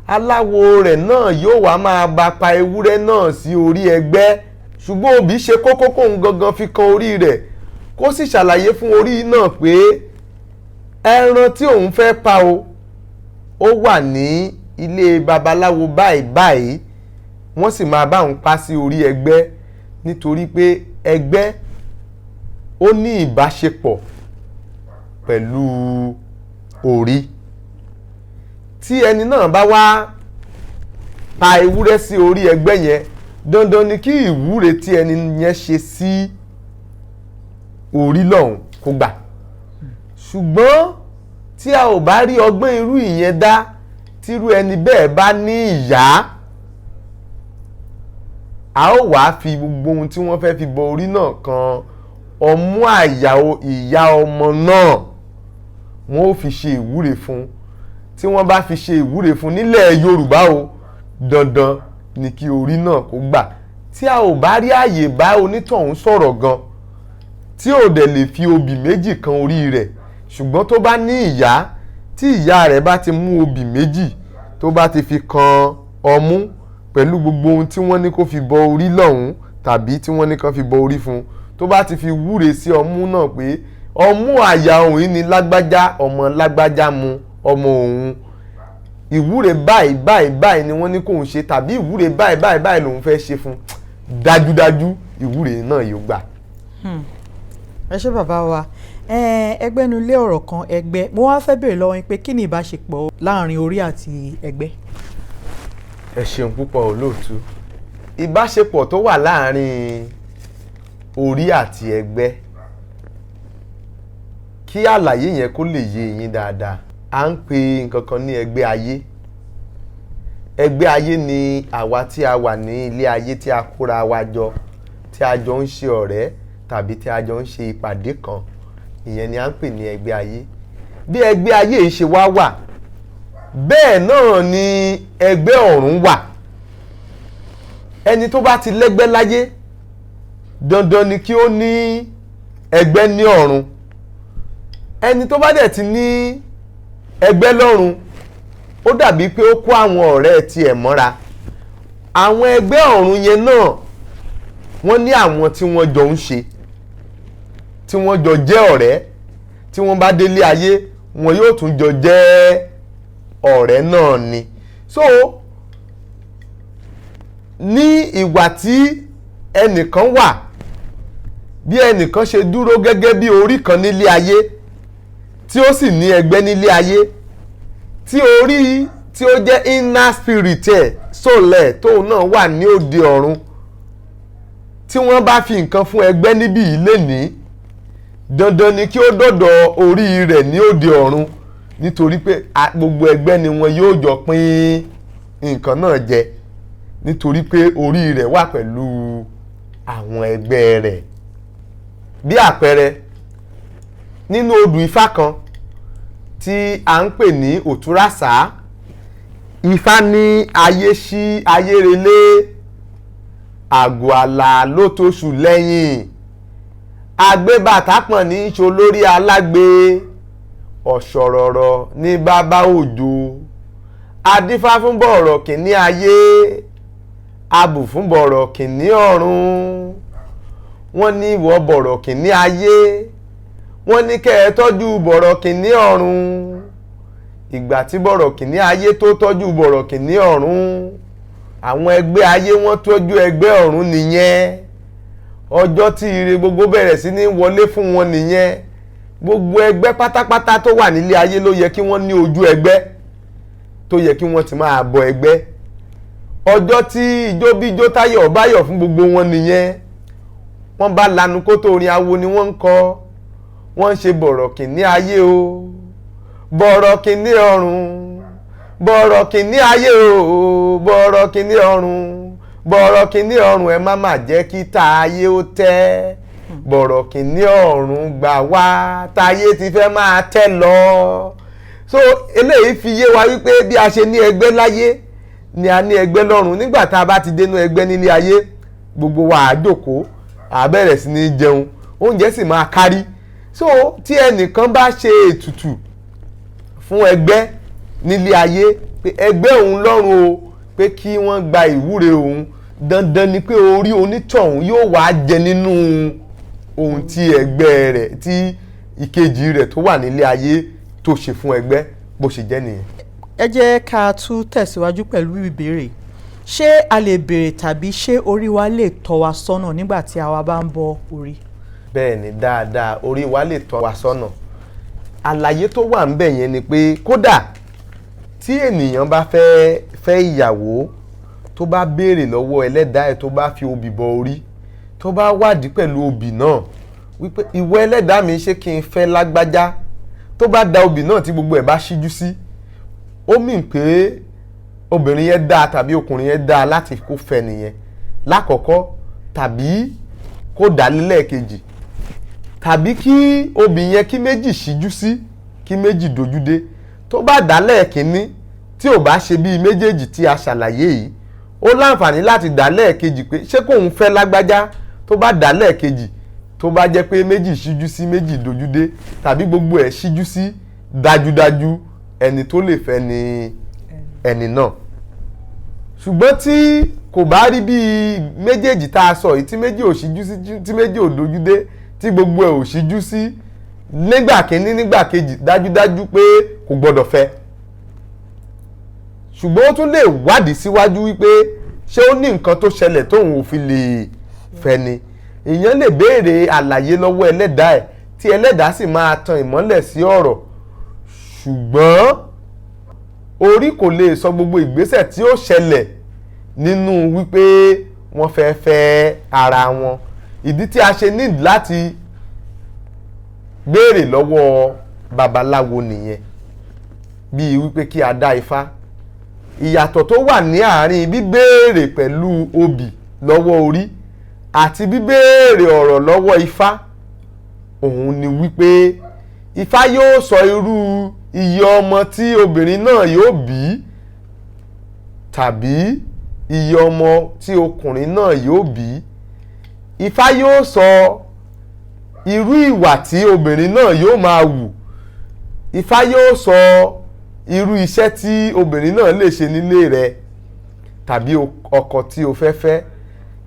Speaker 3: aláwo rẹ̀ náà yóò wá máa bá pa ewúrẹ́ náà sí orí ẹgbẹ́ ṣùgbọ́n obì ṣe kókó kóun gangan fi kan orí rẹ̀ kó sì ṣàlàyé fún orí náà pé ẹran tí òun fẹ́ pa o ó wà ní ilé babaláwo báyìí báyìí wọ́n sì máa bá òun pa sí orí ẹgbẹ́ nítorí pé ẹgbẹ́ ó ní ìbáṣepọ̀ pẹ̀lú orí tí ẹni náà bá wá pa ewúrẹ́ sí orí ẹgbẹ́ yẹn, dandan ni kí ìwúre tí ẹni yẹn ṣe sí orí lọ́hùn kó gbà. Ṣùgbọ́n tí a ò bá rí ọgbọ́n irú ìyẹn dá, tírú ẹni bẹ́ẹ̀ bá ní ìyá, a ó wá fi gbogbo ohun tí wọ́n fẹ́ fi bọ orí náà kan ọmú àyà ìyá ọmọ náà, wọ́n ó fi ṣe ìwúre fún. Tí wọ́n bá fi ṣe ìwúre fún nílẹ̀ Yorùbá o, dandan ni kí orí náà kó gbà. Tí a ò bá rí àyè bá onítọ̀hún sọ̀rọ̀ gan, tí ò dẹ̀ lè fi obì méjì kan orí rẹ̀, ṣùgbọ́n tó bá ní ìyá, tí ìyá rẹ̀ bá ti mú obì méjì tó bá ti fi kan ọmú pẹ̀lú gbogbo ohun tí wọ́n ní kó fi bọ orí lọ́hùn tàbí tí wọ́n ní kó fi bọ orí fún, tó bá ti fi wúre sí ọmú náà pé ọmú àyà òun yìí ni lágbájá ọmọ lágbájá mu ọmọ òun, ìwúre báyìí báyìí báyìí ni wọ́n ní kóun ṣe, tàbí ìwúre báyìí báyìí báyìí lòun fẹ́ ṣe fún, dájúdájú ìwúre náà yóò gbà.
Speaker 2: Ẹ ṣé bàbá wa. Ẹgbẹ́ nu lé ọ̀rọ̀ kan ẹgbẹ́, mo wá fẹ́ béèrè lọ́wọ́ yín pé kí ni ìbáṣepọ̀ láàrin orí àti ẹgbẹ́?
Speaker 3: Ẹ ṣeun púpọ̀ olóòtú. Ìbáṣepọ̀ tó wà láàrin orí àti ẹgbẹ́, kí àlàyé yẹn kó lè yé yín dáadáa, à ń pè nǹkan kan ní ẹgbẹ́ ayé. Ẹgbẹ́ ayé ni àwa tí a wà ní ilé ayé tí a kóra wa jọ, tí a jọ ń ṣe ọ̀rẹ́ tàbí tí a jọ ń ṣe ìpàdé kan, ìyẹn ni à ń pè ní ẹgbẹ́ ayé. Bí ẹgbẹ́ ayé yìí ṣe wá wà, bẹ́ẹ̀ náà ni ẹgbẹ́ ọ̀run wà. Ẹni tó bá ti lẹ́gbẹ́ láyé, dandan ni kí ó ní ẹgbẹ́ ní ọ̀run. Ẹni tó bá dẹ̀ ti ní ẹgbẹ́ lọ́run, ó dàbí pé ó kó àwọn ọ̀rẹ́ tiẹ̀ mọ́ra. Àwọn ẹgbẹ́ ọ̀run yẹn náà, wọ́n ní àwọn tí wọ́n jọ ń ṣe, tí wọ́n jọ jẹ́ ọ̀rẹ́, tí wọ́n bá délé ayé wọn yóò tún jọ jẹ́ ọ̀rẹ́ náà ni. So ní ìgbà tí ẹnìkan wà, bí ẹnìkan ṣe dúró gẹ́gẹ́ bí orí kan nílé ayé, tí ó sì ní ẹgbẹ́ nílé ayé, tí orí tí ó jẹ́ inner spirit ẹ̀, soul ẹ̀ tóun náà wà ní òde ọ̀run, tí wọ́n bá fi nǹkan fún ẹgbẹ́ níbí yìí lénìí, dandan ni kí ó dọ̀dọ̀ orí rẹ̀ ní òde ọ̀run, nítorí pé gbogbo ẹgbẹ́ ni wọn yóò jọ pín nǹkan náà jẹ, nítorí pé orí rẹ̀ wà pẹ̀lú àwọn ẹgbẹ́ rẹ̀. Bí àpẹẹrẹ, nínú odù Ifá kan tí a ń pè ní Òtúràsá, Ifá ní ayé ṣí ayé relé, àgọ́ àlà ló tóṣù lẹ́yìn, agbébàtà pọ̀n ní ṣo lórí alágbe, ọ̀ṣọ̀rọ̀rọ̀ ní bàbá òjò, adífá fún bọ̀rọ̀ kìíní ayé, abù fún bọ̀rọ̀ kìíní ọ̀run. Wọ́n ní ìwọ bọ̀rọ̀ kìíní ayé, wọ́n ní kẹ́ ẹ tọ́jú bọ̀rọ̀ kìíní ọ̀run. Ìgbà tí bọ̀rọ̀ kìíní ayé tó tọ́jú bọ̀rọ̀ kìíní ọ̀run, àwọn ẹgbẹ́ ayé wọ́n tọ́jú ẹgbẹ́ ọ̀run nìyẹn. Ọjọ́ tí ire gbogbo bẹ̀rẹ̀ sí ní wọlé fún wọn nìyẹn. Gbogbo ẹgbẹ́ pátápátá tó wà nílé ayé ló yẹ kí wọ́n ní ojú ẹgbẹ́, tó yẹ kí wọ́n ti máa bọ ẹgbẹ́. Ọjọ́ tí ìjóbíjó táyọ̀ báyọ̀ fún gbogbo wọn nìyẹn. Wọ́n bá lanu kó tó orin awo ni wọ́n ń kọ. Wọ́n ń ṣe bọ̀rọ̀ kìíní ayé o, bọ̀rọ̀ kìíní ọ̀run, bọ̀rọ̀ kìíní ayé o, bọ̀rọ̀ kìíní ọ̀run, bọ̀rọ̀ kìíní ọ̀run, ẹ má mà jẹ́ kí táyé ó tẹ́, bọ̀rọ̀ kìíní ọ̀run gbà wá, táyé ti fẹ́ máa tẹ́ lọ. So eléyìí fi yé wa wípé bí a ṣe ní ẹgbẹ́ láyé ni a ní ẹgbẹ́ lọ́run. Nígbà tá a bá ti dénú ẹgbẹ́ nílé ayé, gbogbo wa á jókòó, á bẹ̀rẹ̀ sí ní jẹun, oúnjẹ sì máa kárí. So tí ẹnìkan bá ṣe ètùtù fún ẹgbẹ́ nílé ayé, pé ẹgbẹ́ òun lọ́run o, pé kí wọ́n gba ìwúre òun, dandan ni pé orí onítọ̀hún yóò wá jẹ nínú ohun tí ẹgbẹ́ rẹ̀, tí ìkejì rẹ̀ tó wà nílé ayé tó ṣe fún ẹgbẹ́, bó ṣe jẹ́ nìyẹn.
Speaker 2: Ẹ jẹ́ ká tún tẹ̀síwájú pẹ̀lú ìbéèrè. Ṣé a lè béèrè tàbí ṣé orí wa lè tọ́ wa sọ́nà nígbà tí àwa bá ń bọ orí?
Speaker 3: Bẹ́ẹ̀ ni, dáadáa, orí wa lè tọ́ wa sọ́nà. Àlàyé tó wà ńbẹ̀ yẹn ni pé kódà tí ènìyàn bá fẹ́ ìyàwó tó bá béèrè lọ́wọ́ ẹlẹ́dàá ẹ̀ tó bá fi obì bọ orí tó bá wádìí pẹ̀lú obì náà wípé ìwọ ẹlẹ́dàá mi ṣé kí n fẹ́ lágbájá tó bá da obì náà tí gbogbo ẹ̀ bá ṣíjú sí ó mì pé obìnrin yẹn dáa tàbí ọkùnrin yẹn dáa láti kó fẹ́ nìyẹn lákọ̀ọ́kọ́ tàbí kó dá lẹ́ẹ̀kejì tàbí kí obì yẹn kí méjì ṣíjú sí kí méjì dojú dé tó bá dá lẹ́ẹ̀kínní tí ò bá ṣe bíi méjèèjì tí a ṣàlàyé yìí ó láǹfààní láti dá lẹ́ẹ̀kejì pé ṣé kóun fẹ́ lágbájá tó bá dá lẹ́ẹ̀kejì tó bá jẹ́ pé méjì ṣíjú sí méjì dojú dé tàbí gbogbo ẹ̀ ṣíjú sí dájúdájú ẹni tó lè fẹ́ ni ẹni náà ṣùgbọ́n tí kò bá rí bíi méjèèjì tá a sọ yìí tí méjì ò ṣíjú sí tí méjì ò dojú dé tí gbogbo ẹ̀ ò ṣíjú sí nígbà kínní nígbà kejì dájúdájú pé kò gbọ́dọ̀ fẹ́ ṣùgbọ́n ó tún lè wádìí síwájú wípé ṣé ó ní nǹkan tó ṣẹlẹ̀ tóun ò fi lè fẹ́ ni èèyàn lè béèrè àlàyé lọ́wọ́ ẹlẹ́dàá ẹ̀ tí ẹlẹ́dàá sì máa tan ìmọ́lẹ̀ sí ọ̀rọ̀ ṣùgbọ́n orí kò lè sọ gbogbo ìgbésẹ̀ tí ó ṣẹlẹ̀ nínú wípé wọ́n fẹ́ fẹ́ ara wọn ìdí tí a ṣe need láti béèrè lọ́wọ́ babaláwo nìyẹn bíi wípé kí a dá ifá ìyàtọ̀ tó wà ní àárín bíbéèrè pẹ̀lú obì lọ́wọ́ orí àti bíbéèrè ọ̀rọ̀ lọ́wọ́ ifá òun ni wípé ifá yóò sọ irú iye ọmọ tí obìnrin náà yóò bí tàbí iye ọmọ tí ọkùnrin náà yóò bí ifá yóò sọ irú ìwà tí obìnrin náà yóò máa wù ifá yóò sọ irú iṣẹ́ tí obìnrin náà lè ṣe nílé rẹ̀ tàbí ọkọ tí o fẹ́ fẹ́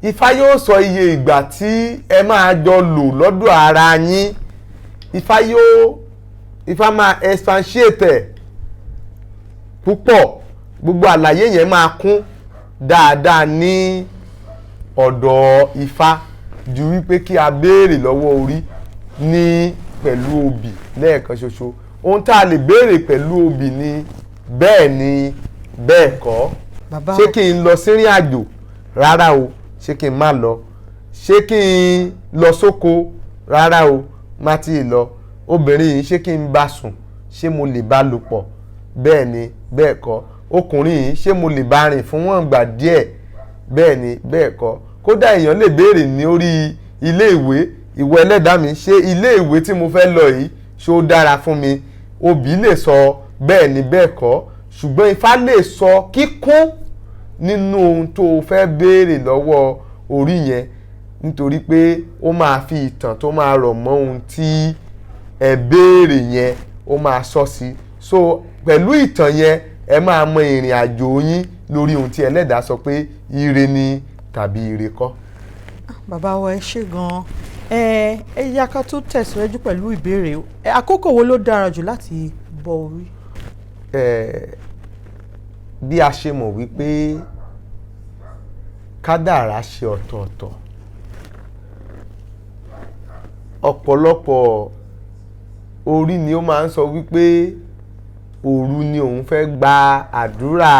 Speaker 3: ifá yóò sọ iye ìgbà tí ẹ máa jọ lò lọ́dọ̀ ara yín ifá máa expatiate púpọ̀ gbogbo àlàyé yẹn máa kún dáadáa ní ọ̀dọ̀ ifá ju wípé kí a béèrè lọ́wọ́ orí ní pẹ̀lú obì lẹ́ẹ̀kan ṣoṣo ohun tá a lè béèrè pẹ̀lú obì ni bẹ́ẹ̀ ni bẹ́ẹ̀ kọ́ ṣé kí n lọ sírìn àjò rárá o ṣé kí n má lọ ṣé kí n lọ sóko rárá o má tí ì lọ obìnrin yìí ṣé kí n bá sùn ṣé mo lè bá lò pọ̀ bẹ́ẹ̀ ni bẹ́ẹ̀ kọ́ ọkùnrin yìí ṣé mo lè bá rìn fún wọn gbà díẹ̀ bẹ́ẹ̀ ni bẹ́ẹ̀ kọ́ kódà èèyàn lè béèrè ní orí ilé ìwé ìwọ ẹlẹ́dàá mi ṣé ilé ìwé tí mo fẹ́ lọ yìí ṣé ó dára fún mi obì lè sọ bẹ́ẹ̀ ni bẹ́ẹ̀ kọ́ ṣùgbọ́n ifá lè sọ kíkún nínú ohun tó o fẹ́ béèrè lọ́wọ́ orí yẹn nítorí pé ó máa fi ìtàn tó máa rọ̀ mọ́ ohun tí ẹ béèrè yẹn ó máa sọ sí so pẹ̀lú ìtàn yẹn ẹ máa mọ ìrìn àjò yín lórí ohun tí ẹlẹ́dàá sọ pé ire ni tàbí ire kọ́.
Speaker 2: bàbá wa ẹ ṣé gan-an ẹ yá ká tó tẹ̀síwájú pẹ̀lú ìbéèrè àkókò wo ló dára jù láti bọ orí.
Speaker 3: bí a ṣe mọ̀ wípé kádàrá ṣe ọ̀tọ̀ọ̀tọ̀ ọ̀pọ̀lọpọ̀ orí ni ó máa ń sọ wípé òru ni òun fẹ́ gba àdúrà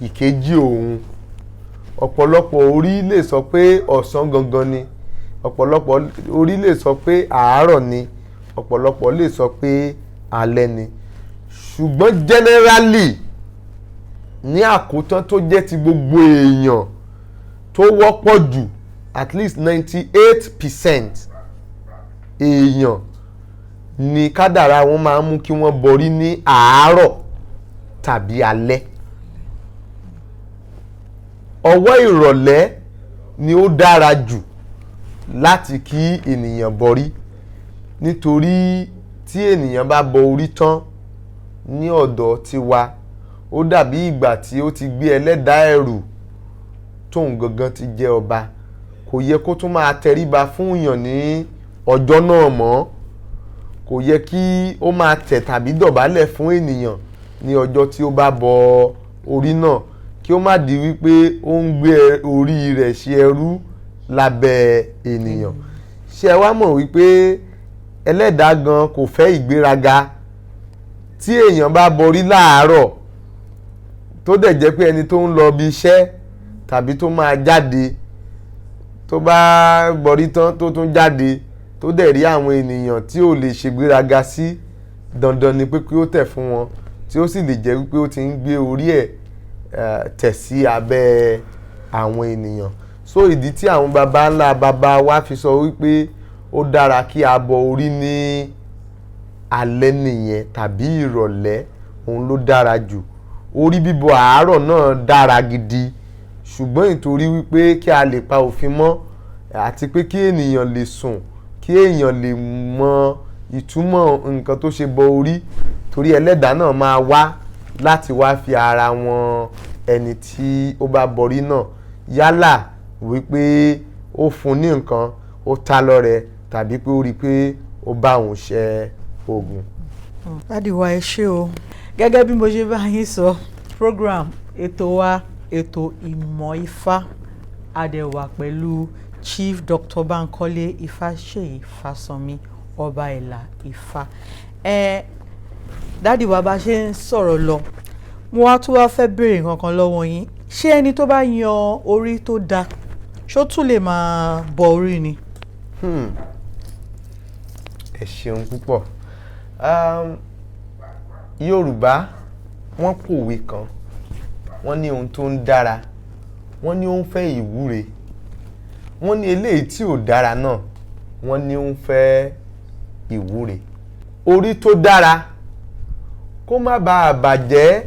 Speaker 3: ìkejì òun ọ̀pọ̀lọpọ̀ orí lè sọ pé ọ̀sán gangan ni ọ̀pọ̀lọpọ̀ orí lè sọ pé àárọ̀ ni ọ̀pọ̀lọpọ̀ lè sọ pé alẹ́ ni ṣùgbọ́n generally ní àkótán tó jẹ́ ti gbogbo èèyàn tó wọ́pọ̀ jù at least 98% èèyàn ni kádàrá wọn máa ń mú kí wọ́n borí ní àárọ̀ tàbí alẹ́ ọwọ́ ìrọ̀lẹ́ ni ó dára jù láti kí ènìyàn borí nítorí tí ènìyàn bá bọ orí tán ní ọ̀dọ̀ tiwa ó dàbí ìgbà tí ó ti gbé ẹlẹ́dàá ẹ̀rù tóun gangan ti jẹ́ ọba kò yẹ kó tún máa tẹríba fún èèyàn ní ọjọ́ náà mọ́ kò yẹ kí ó máa tẹ̀ tàbí dọ̀bálẹ̀ fún ènìyàn ní ọjọ́ tí ó bá bọ orí náà kí ó má di wípé ó ń gbé orí rẹ̀ ṣe ẹrú lábẹ́ ènìyàn ṣé ẹ wá mọ̀ wípé ẹlẹ́dàá gan kò fẹ́ ìgbéraga tí èèyàn bá borí láàárọ̀ tó dẹ̀ jẹ́ pé ẹni tó ń lọ bí iṣẹ́ tàbí tó máa jáde, tó bá bọ̀rí tán tó tún jáde tó dẹ̀ rí àwọn ènìyàn tí ò lè ṣègbéraga sí, dandan ni pé kí ó tẹ̀ fún wọn, tí ó sì lè jẹ́ wípé ó ti ń gbé orí ẹ̀ tẹ̀ sí abẹ́ àwọn ènìyàn. So ìdí tí àwọn baba ńlá baba wa fi sọ wípé ó dára kí a bọ orí ní alẹ́ nìyẹn tàbí ìrọ̀lẹ́, òun ló dára jù. Orí bíbọ àárọ̀ náà dára gidi, ṣùgbọ́n nítorí wípé kí a lè pa òfin mọ́ àti pé kí ènìyàn lè sùn, kí èèyàn lè mọ ìtumọ̀ nǹkan tó ṣe bọ orí, torí ẹlẹ́dàá náà máa wá láti wá fi ara wọn ẹni tí ó bá bọrí náà, yálà wípé ó fún ní nǹkan, ó ta lọ́rẹ, tàbí pé ó rí pé ó bá òun ṣe oògùn.
Speaker 2: Dádì wa ẹ ṣé o. Gẹ́gẹ́ bí mo ṣe bá yín sọ, program ètò wa ètò ìmọ̀ Ifá, adẹ̀wà pẹ̀lú Chief Dr. Bankole Ifáṣèyí Fásànmí ọba ẹ̀là Ifá. Dádì wa bá ṣe ń sọ̀rọ̀ lọ, mo wá tún wá fẹ́ béèrè nǹkan kan lọ́wọ́ yín. Ṣé ẹni tó bá yan orí tó dáa ṣó tún lè máa bọ orí ni?
Speaker 3: Ẹ ṣeun púpọ̀. Yorùbá wọ́n pòwe kan, wọ́n ní ohun tó ń dára, wọ́n ní ó ń fẹ́ ìwúre, wọ́n ní eléyìí tí ò dára náà, wọ́n ní ó ń fẹ́ ìwúre. Orí tó dára kó má bàa bàjẹ́,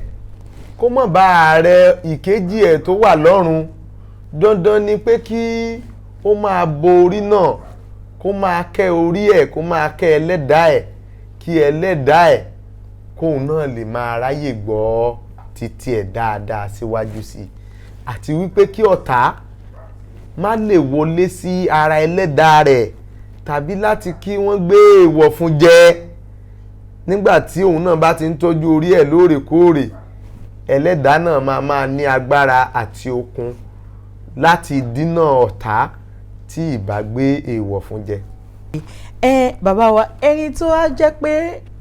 Speaker 3: kó má bàa rẹ ìkejì ẹ̀ tó wà lọ́rùn, dandan ni pé kí ó máa bo orí náà, kó máa kẹ́ orí ẹ̀, kó máa kẹ́ ẹlẹ́dàá ẹ̀, kí ẹlẹ́dàá ẹ̀ kóun náà lè máa ráyè gbọ́ títí ẹ̀ dáadáa síwájú sí i, àti wípé kí ọ̀tá má lè wọlé sí ara ẹlẹ́dàá rẹ̀, tàbí láti kí wọ́n gbé èèwọ̀ fún jẹ. Nígbà tí òun náà bá ti ń tọ́jú orí ẹ̀ lóòrèkóòrè, ẹlẹ́dàá náà máa ní agbára àti okun láti dínà ọ̀tá tí ìbá gbé èèwọ̀ fún jẹ.
Speaker 2: Bàbá wa, ẹni tó wá jẹ́ pé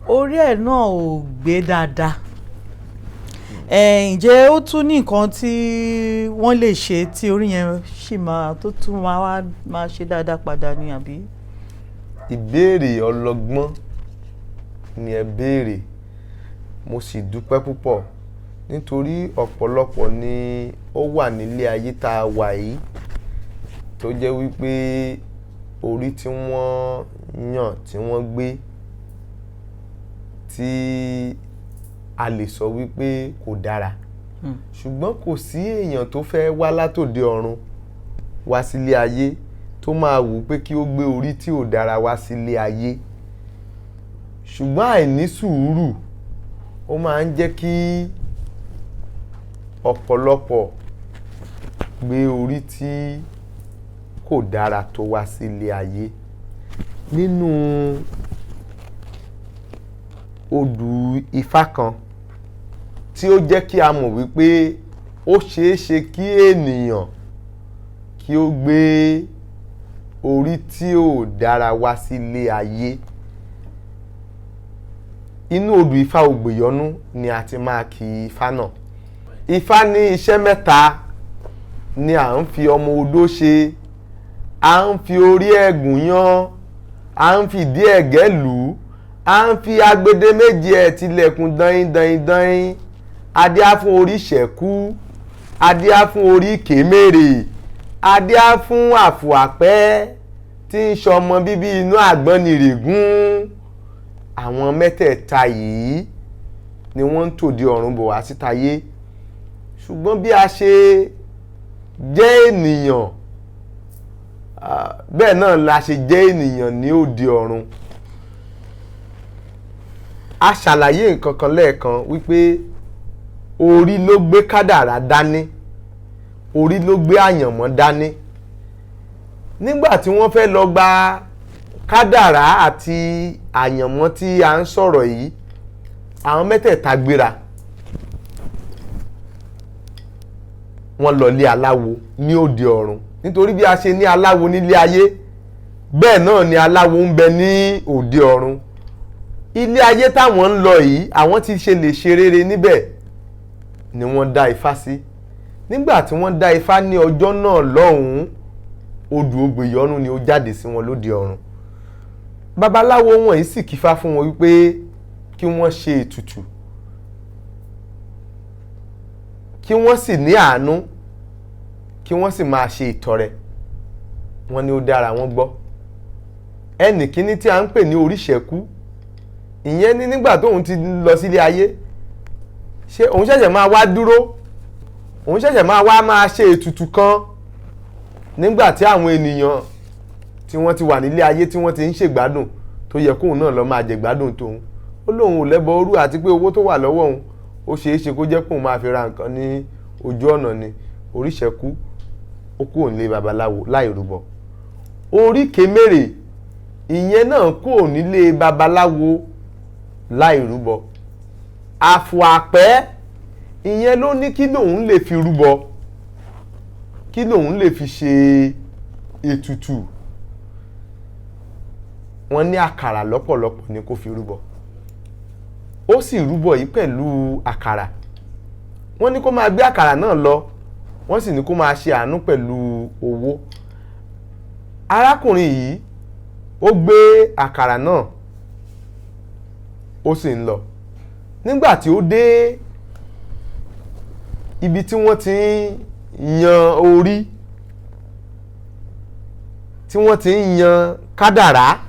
Speaker 2: orí ẹ̀ náà ò gbé dáadáa, ǹjẹ́ ó tún ní nǹkan tí wọ́n lè ṣe tí orí yẹn sì tó tún máa ṣe dáadáa padà ni àbí?
Speaker 3: Ìbéèrè ọlọ́gbọ́n ni ẹ béèrè, mo sì dúpẹ́ púpọ̀, nítorí ọ̀pọ̀lọpọ̀ ni ó wà nílé ayé tá a wà yìí tó jẹ́ wípé orí tí wọ́n yàn, tí wọ́n gbé, tí a lè sọ wípé kò dára, ṣùgbọ́n kò sí èèyàn tó fẹ́ wá látòde ọ̀run wá sílé ayé tó máa wù pé kí ó gbé orí tí ò dára wá sílé ayé. Ṣùgbọ́n àìní sùúrù ó máa ń jẹ́ kí ọ̀pọ̀lọpọ̀ gbé orí tí kò dára tó wá sílé ayé. Nínú odù Ifá kan tí ó jẹ́ kí a mọ̀ wípé ó ṣeé ṣe kí ènìyàn kí ó gbé orí tí ò dára wá sílé ayé. Inú odù Ifá Ògbèyọnú ni a ti máa kí Ifá náà. Ifá ní iṣẹ́ mẹ́ta ni à ń fi ọmọ odó ṣe. À ń fi orí ẹ̀gún yán, à ń fi ìdí ẹ̀gẹ́ lù ú, à ń fi agbede méjì ẹ̀ tilẹ̀kùn dain dain dain. Adíá fún orí ṣẹ̀kú, adíá fún orí kèmèrè, adíá fún àfùàpẹ́ tí ń ṣọmọ bíbí inú àgbọnnìrègún. Àwọn mẹ́tẹ̀ẹ̀ta yìí ni wọ́n ń tòde ọ̀run bọ̀ wá sítáyé. Ṣùgbọ́n bí a ṣe jẹ́ ènìyàn, bẹ́ẹ̀ náà la ṣe jẹ́ ènìyàn ní òde ọ̀run. A ṣàlàyé nǹkan kan lẹ́ẹ̀kan wípé orí ló gbé kádàrá dání, orí ló gbé àyànmọ́ dání. Nígbà tí wọ́n fẹ́ lọ gba kádàrá àti àyànmọ́ tí a ń sọ̀rọ̀ yìí, àwọn mẹ́tẹ̀ẹ̀ta gbéra, wọ́n lọ lé aláwo ní òde ọ̀run. Nítorí bí a ṣe ní aláwo nílé ayé, bẹ́ẹ̀ náà ni aláwo ń bẹ ní òde ọ̀run. Ilé ayé táwọn ń lọ yìí, àwọn ti ṣe lè ṣe rere níbẹ̀ ni wọ́n dá Ifá sí. nígbà tí wọ́n dá Ifá ní ọjọ́ náà lọ́hùn-ún odù Ògbèyọnú ni ó jáde sí wọn lóde ọ̀run. Babaláwo wọ̀nyí sì kífá fún wọn wípé kí wọ́n ṣe ètùtù, kí wọ́n sì ní àánú, kí wọ́n sì máa ṣe ìtọrẹ. Wọ́n ní ó dára, wọ́n gbọ́. Ẹnì kíní tí a ń pè ní Oríṣẹ́kú, ìyẹn ní nígbà tóun ti lọ sílé ayé, ṣé òun ṣẹ̀ṣẹ̀ máa wá dúró, òun ṣẹ̀ṣẹ̀ máa ṣe ètùtù kan nígbà tí àwọn ènìyàn tí wọ́n ti wà nílé ayé tí wọ́n ti ń ṣègbádùn tó yẹ kóun náà lọ máa jẹ̀gbádùn tóun. Ó lóun ò lẹ́bọ orú àti pé owó tó wà lọ́wọ́ òun ó ṣeé ṣe kó jẹ́ kóun máa fi ra nǹkan ní ojú ọ̀nà ni. Oríṣẹ́kú ó kúrò nílé babaláwo láì rúbọ. Oríkèmèrè ìyẹn náà kúrò nílé babaláwo láì rúbọ. Àfọ̀àpẹ́ ìyẹn ló ní kí lòun lè fi rúbọ, kí lòun lè fi ṣe ètùtù. Wọ́n ní àkàrà lọ́pọ̀lọpọ̀ ni kó fi rúbọ. Ó sì rúbọ yìí pẹ̀lú àkàrà. Wọ́n ní kó máa gbé àkàrà náà lọ, wọ́n sì ní kó máa ṣe àánú pẹ̀lú owó. Arákùnrin yìí ó gbé àkàrà náà ó sì ń lọ. Nígbà tí ó dé ibi tí wọ́n ti ń yan orí, tí wọ́n ti ń yan kádàrá,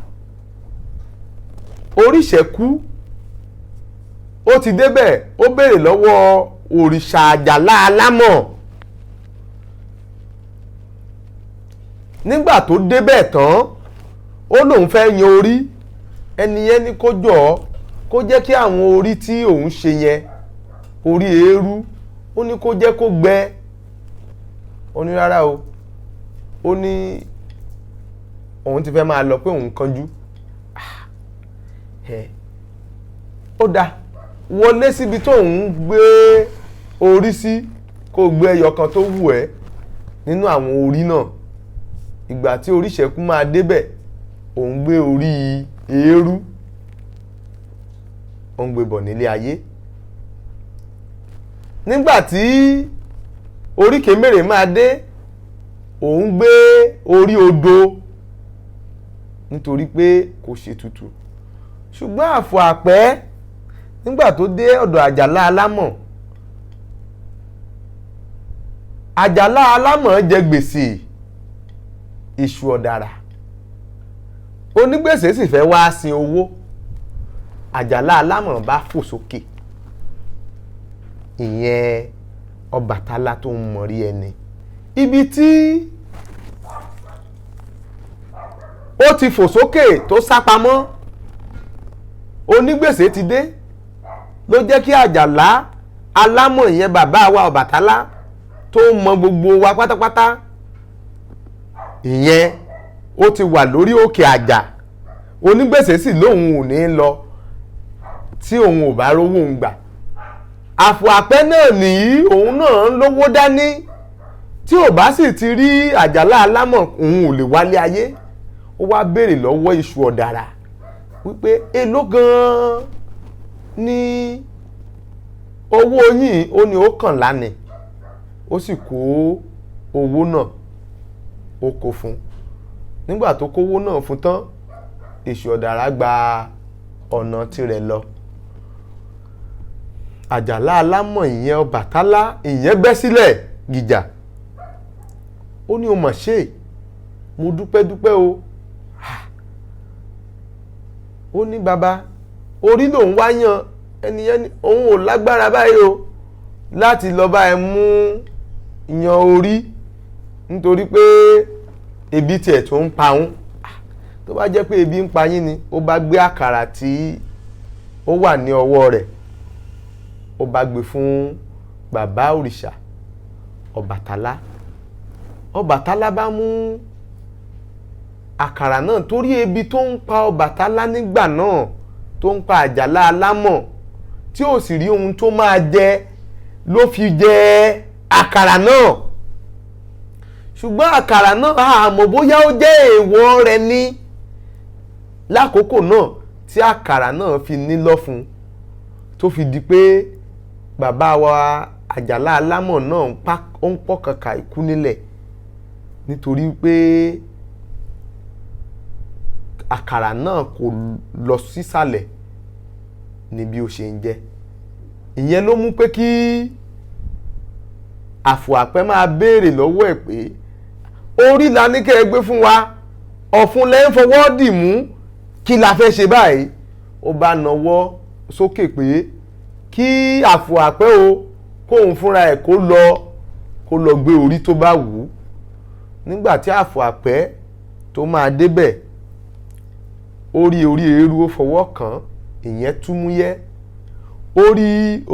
Speaker 3: Oríṣẹ́kú ó ti débẹ̀, ó béèrè lọ́wọ́ òrìṣà Àjàlá Alámọ̀. Nígbà tó débẹ̀ tán, ó lóun fẹ́ yan orí. Ẹni yẹn ní kó jọ̀ọ́ kó jẹ́ kí àwọn orí tí òun ṣe yẹn, orí eérú, ó ní kó jẹ́ kó gbẹ. Ó ní rárá o, ó ní òun ti fẹ́ máa lọ pé òun kánjú. Ó dá wọlé síbi tó ń gbé orí sí, kó gbé ẹyọ kan tó wù ẹ́ nínú àwọn orí náà. Ìgbà tí Oríṣẹ́kú máa débẹ̀, òun gbé orí eérú, òun gbé bọ̀ nílé ayé. Nígbà tí Oríkèmèrè máa dé, òun gbé orí odò nítorí pé kò ṣe tutù. Ṣùgbọ́n Àfọ̀àpẹ́ nígbà tó dé ọ̀dọ̀ Àjàlá Alámọ̀, Àjàlá Alámọ̀ jẹ gbèsè iṣu ọ̀dàrà. Onígbèsè sì fẹ́ wá sin owó. Àjàlá Alámọ̀ bá fò sókè. Ìyẹn Ọbàtálá tó ń mọ̀rí ẹni. Ibi tí ó ti fò sókè tó sápamọ́, onígbèsè ti dé, ló jẹ́ kí Àjàlá Alámọ̀ ìyẹn bàbá wa Ọbàtálá tó mọ gbogbo wa pátápátá, ìyẹn ó ti wà lórí òkè àjà. Onígbèsè sì lóun ò ní lọ tí òun ò bá rówó ń gbà. Àfọ̀àpẹ́ náà nìyí, òun náà ń lówó dání, tí ò bá sì ti rí Àjàlá Alámọ̀ òun ò lè wálé ayé. Ó wá béèrè lọ́wọ́ iṣu ọ̀dàrà wípé èló gan-an ní owó yín. Ó ní 11 ni. Ó sì kó owó náà ó kó fún. Nígbà tó kówó náà fún tán, iṣu ọ̀dàrà gba ọ̀nà tirẹ̀ lọ. Àjàlá Alámọ̀ ìyẹn Ọbàtálá ìyẹn bẹ́ sílẹ̀ gìjà. Ó ní o mọ̀ ṣe, mo dúpẹ́ o. Ó ní bàbá, orí lòun wá yan, ẹniyẹn ní òun ò lágbára báyìí o láti lọ bá ẹ mú yan orí, nítorí pé ebi tiẹ̀ tó ń pa òun. Tó bá jẹ́ pé ebi ń pa yín ni, ó bá gbé àkàrà tí ó wà ní ọwọ́ rẹ̀, ó bá gbé fún bàbá òrìṣà Ọbàtálá. Ọbàtálá bá mú àkàrà náà, torí ebi tó ń pa Ọbàtálá nígbà náà, tó ń pa Àjàlá Alámọ̀, tí ò sì rí ohun tó máa jẹ, ló fi jẹ àkàrà náà. Ṣùgbọ́n àkàrà náà àmọ́ bóyá ó jẹ́ èèwọ̀ rẹ̀ ní lákòókò náà tí àkàrà náà fi ní lọ́fun, tó fi di pé bàbá wa àjàlá alámọ̀ náà ó ń pọ̀ kàkà ikú nílẹ̀ nítorí pé àkàrà náà kò lọ sísàlẹ̀ ní bí ó ṣe ń jẹ́. Ìyẹn ló mú pé kí Àfọ̀àpẹ́ máa béèrè lọ́wọ́ ẹ̀ pé orí la ní kẹ́ ẹ gbé fún wa, ọ̀fun lẹ́ ń fọwọ́ dì mú, kí la fẹ́ ṣe báyìí? Ó bá nawọ́ sókè pé kí Àfọ̀àpẹ́ o kóun fúnra ẹ̀ kó lọ gbé orí tó bá wù ú. Nígbà tí Àfọ̀àpẹ́ tó máa débẹ̀, orí eérú ó fọwọ́ kàn, ìyẹn túmúyẹ́,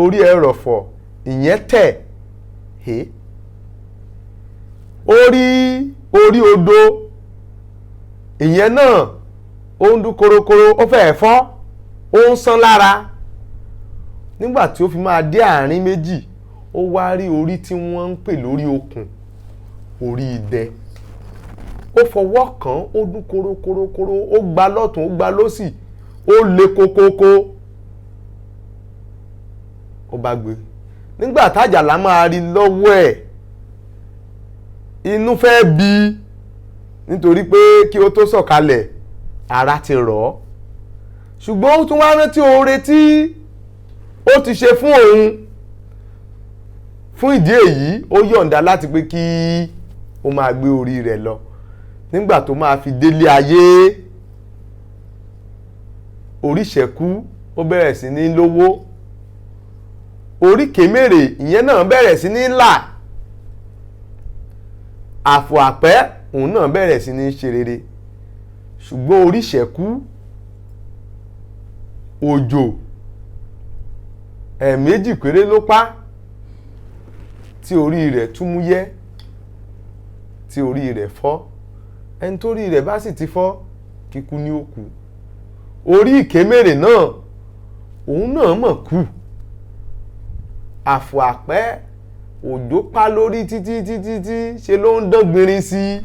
Speaker 3: orí ẹrọ̀fọ̀ ìyẹn tẹ̀, orí odò ìyẹn náà ó ń dún korokoro, ó fẹ́ẹ̀ fọ́, ó ń sán lára. Nígbà tí ó fi máa dé àárín méjì, ó wá rí orí tí wọ́n ń pè lórí okùn, orí idẹ. Ó fọwọ́ kàn, ó dún korokorokoro, ó gbá lọ́tún, ó gbá lósì, ó le kokoko, ó bá gbé. Nígbà tájàlá máa rí lọ́wọ́ ẹ̀, inú fẹ́ bí, nítorí pé kí ó tó sọ̀kalẹ̀ ara ti rọ̀ ọ́. Ṣùgbọ́n ó tún wá rántí oore tí ó ti ṣe fún òun. Fún ìdí èyí, ó yọ̀ǹda láti pé kí ó máa gbé orí rẹ̀ lọ. Nígbà tó máa fi délé ayé, orí ṣẹ́kù, ó bẹ̀rẹ̀ sí ní lówó. Orí kèmèrè ìyẹn náà bẹ̀rẹ̀ sí ní là. Àfọ̀àpẹ́ òun náà bẹ̀rẹ̀ sí ní ṣe rere. Ṣùgbọ́n orí ṣẹ́kù, òjò ẹ̀ẹ̀méjì péré ló pa tí orí rẹ̀ túmúyẹ́, tí orí rẹ̀ fọ́. Ẹni tó rí rẹ̀ bá sì ti fọ́, kíkú ní ó kú. Orí ìkémèrè náà òun náà mọ̀ kú. Àfọ̀àpẹ́ òjò pa lórí títí ṣe ló ń dán gbinrin sí i.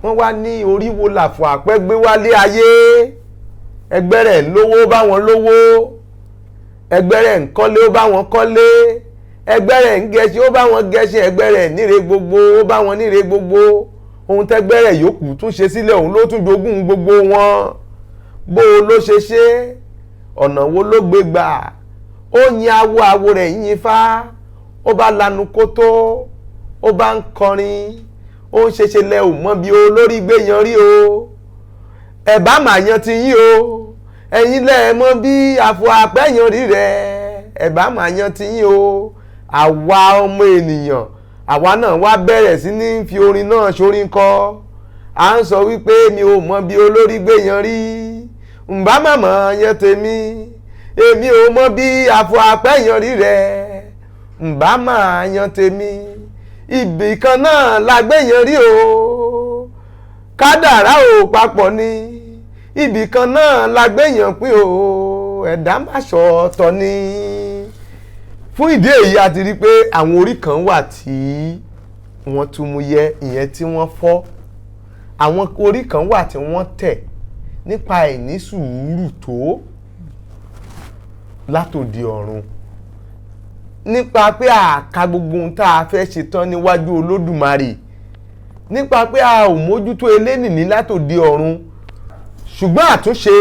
Speaker 3: Wọ́n wá ní orí wo l'Àfọ̀àpẹ́ gbé wálé ayé? Ẹgbẹ́ rẹ̀ lówó bá wọn lówó, ẹgbẹ́ rẹ̀ ń kọ́lé ó bá wọn kọ́lé, ẹgbẹ́ rẹ̀ ń gẹṣin ó bá wọn gẹṣin, ẹgbẹ́ rẹ̀ níre gbogbo ó bá wọn níre gbogbo. Ohun tẹ́gbẹ́ rẹ̀ yòókù tún ṣe sílẹ̀, òun ló tún jogún gbogbo wọn. Bó o ló ṣe ṣe, ọ̀nà wo ló gbé gbà? Ó yin awo rẹ̀ yin Ifá, ó bá lanu kótó, ó bá ń kọrin, ó ń ṣeṣe lẹ ò mọ bí olórí gbé yan rí o. Ẹ bá mà yan ti yín o, ẹ̀yin lẹ mọ̀ bí Àfọ̀àpẹ́ yan rí rẹ̀, ẹ bá mà yan ti yín o. Àwa ọmọ ènìyàn, àwa náà wá bẹ̀rẹ̀ sí ní fi orin náà ṣorin kọ. À ń sọ wípé mi ò mọ bí olórí gbé yan rí, ǹbá màmá yan tèmi, èmi ò mọ bí Àfọ̀àpẹ́ yan rí rẹ̀, ǹbá mà yan tèmi. Ibì kan náà la gbé yan rí o, kádàrá ò papọ̀ ni. Ibì kan náà la gbé yan pín o, ẹ̀dá má ṣọ̀tọ̀ ni. Fún ìdí èyí, a ti rí pé àwọn orí kan wà tí wọ́n túmúyẹ́, ìyẹn tí wọ́n fọ́. Àwọn orí kan wà tí wọ́n tẹ̀ nípa àìní sùúrù tó látòdì ọ̀run, nípa pé àka gbogbo ohun tá a fẹ́ ṣe tán níwájú Olódùmarè, nípa pé a ò mójútó elénìní látòdì ọ̀run. Ṣùgbọ́n àtúnṣe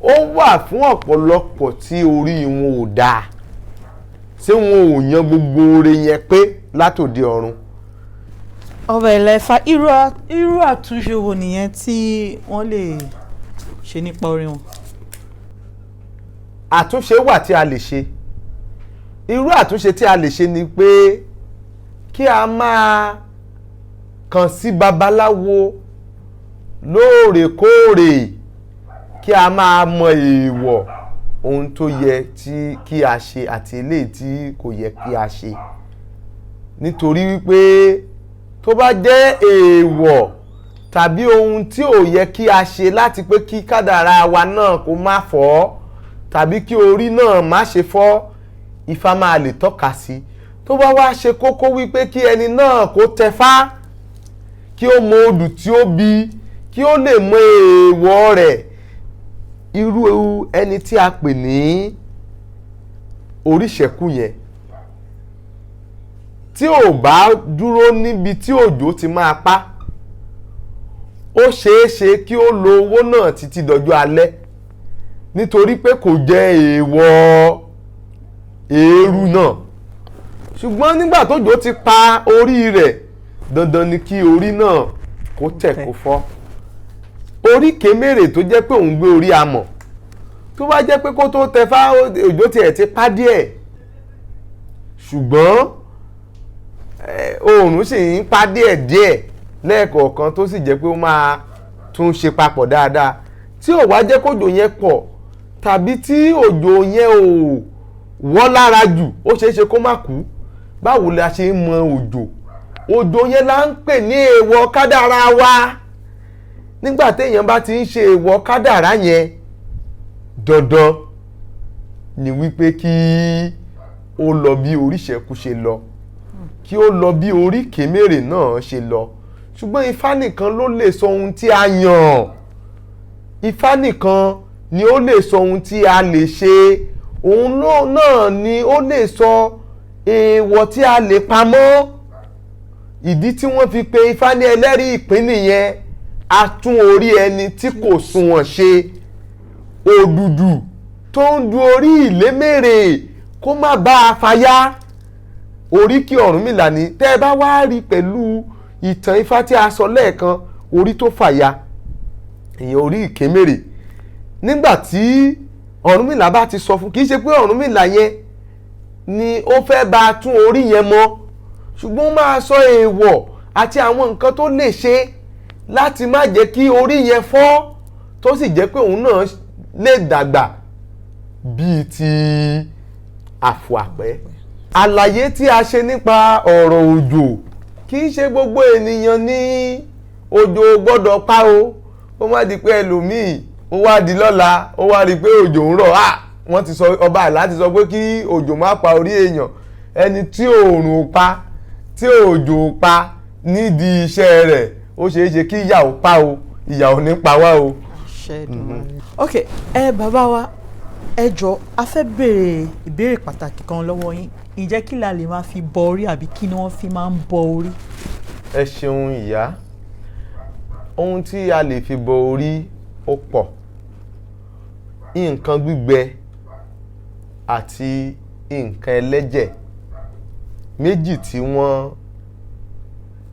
Speaker 3: ó wà fún ọ̀pọ̀lọpọ̀ tí orí wọn ò dáa, ṣé wọn ò yan gbogbo oore yẹn pé látòdì ọ̀run.
Speaker 2: Ọba Ẹlẹ́fà, irú àtúnṣe wo nìyẹn tí wọ́n lè ṣe nípa orin wọn?
Speaker 3: Àtúnṣe wà tí a lè ṣe. Irú àtúnṣe tí a lè ṣe ni pé kí a máa kàn sí babaláwo lóòrèkóòrè, kí a máa mọ èèwọ̀ ohun tó yẹ kí a ṣe àti eléyìí tí kò yẹ kí a ṣe. Nítorí wípé tó bá jẹ́ èèwọ̀ tàbí ohun tí ò yẹ kí a ṣe láti pé kí kádàrá wa náà kó má fọ́ tàbí kí orí náà má ṣe fọ́, Ifá máa lè tọ́ka sí. Tó bá wá ṣe kókó wípé kí ẹni náà kó tẹfá, kí ó mọ odù tí ó bí, kí ó lè mọ èèwọ̀ rẹ̀. Irú ẹni tí a pè ní oríṣẹ́kù yẹn tí ò bá dúró níbi tí òjò ti máa pa, ó ṣeé ṣe kí ó lo owó náà títí dọjọ́ alẹ́ nítorí pé kò jẹ́ èèwọ̀ eérú náà. Ṣùgbọ́n nígbà tójò ti pa orí rẹ̀, dandan ni kí orí náà kó tẹ̀ kó fọ́. Orí kémèrè tó jẹ́ pé òun gbé orí amọ̀, tó bá jẹ́ pé kó tó tẹfá òjò tiẹ̀ ti pa díẹ̀, ṣùgbọ́n oòrùn sì ń pa díẹ̀ lẹ́ẹ̀kọ̀ọ̀kan tó sì jẹ́ pé ó máa tún ṣe papọ̀ dáadáa, tí ò wá jẹ́ kójò yẹn pọ̀ tàbí tí òjò yẹn ò wọ́ lára jù, ó ṣeé ṣe kó má kú. Báwo la ṣe ń mọ òjò yẹn là ń pè ní èèwọ̀ kádàrá wa. Nígbà téèyàn bá ti ń ṣe èèwọ̀ kádàrá yẹn, dandan ni wípé kí ó lọ bí oríṣẹ́kù ṣe lọ, kí ó lọ bí orí kémèrè náà ṣe lọ. Ṣùgbọ́n Ifá nìkan ló lè sọ ohun tí a yàn. Ifá nìkan ni ó lè sọ ohun tí a lè ṣe. Òun náà ni ó lè sọ èèwọ̀ tí a lè pamọ́. Ìdí tí wọ́n fi pe Ifá ní ẹlẹ́rìí ìpín nìyẹn. A tún orí ẹni tí kò sunwọ̀n ṣe. Òdùdù tó ń du orí ìlémèrè kó má bá a fàya. Oríkì Ọ̀rúnmìlà ni. Tẹ́ ẹ bá wá rí pẹ̀lú ìtàn Ifá tí a sọ lẹ́ẹ̀kan, orí tó fàya, èèyàn orí ìkémèrè. Nígbà tí Ọ̀rúnmìlà bá ti sọ fún, kì í ṣe pé Ọ̀rúnmìlà yẹn ni ó fẹ́ bá tún orí yẹn mọ́, ṣùgbọ́n ó máa sọ èèwọ̀ àti àwọn nǹkan tó lè ṣe láti má jẹ́ kí orí yẹn fọ́, tó sì jẹ́ pé òun náà lè dàgbà bíi ti àfò àpẹ́. Àlàyé tí a ṣe nípa ọ̀rọ̀ òjò, kì í ṣe gbogbo ènìyàn ní òjò gbọ́dọ̀ pa o. Ó má di pé ẹlòmíì ó wá di lọ́la ó wá rí pé òjò ń rọ̀, wọ́n ti sọ, ọba àlá ti sọ pé kí òjò má pa orí èèyàn. Ẹni tí òòrùn pa, tí òjò pa nídìí iṣẹ́ rẹ̀, ó ṣeé ṣe kí ìyà ó pa o, ìyà ò ní pa wá o.
Speaker 2: Ok, bàbá wa, ẹ jọ̀ọ́, a fẹ́ béèrè ìbéèrè pàtàkì kan lọ́wọ́ yín. Ǹjẹ́ kí la lè máa fi bọ orí, àbí kí ni wọ́n fi máa ń bọ orí?
Speaker 3: Ẹ ṣeun ìyá. Ohun tí a lè fi bọ orí ó pọ̀. Nǹkan gbígbẹ àti nǹkan ẹlẹ́jẹ̀, méjì tí wọ́n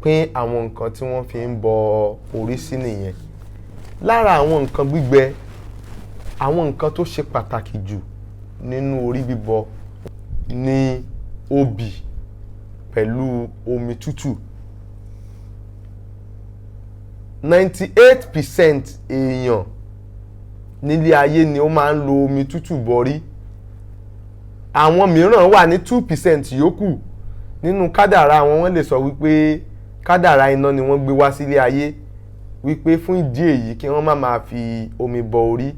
Speaker 3: pín àwọn nǹkan tí wọ́n fi ń bọ orí sí nìyẹn. Lára àwọn nǹkan gbígbẹ, àwọn nǹkan tó ṣe pàtàkì jù nínú orí bíbọ ni obì pẹ̀lú omi tútù. 98% èèyàn nílé ayé ni ó máa ń lo omi tútù bọrí. Àwọn mìíràn wà ní 2% yòókù. Nínú kádàrá wọ́n lè sọ wípé kádàrá iná ni wọ́n gbé wá sílé ayé, wípé fún ìdí èyí kí wọ́n má máa fi omi bọ orí.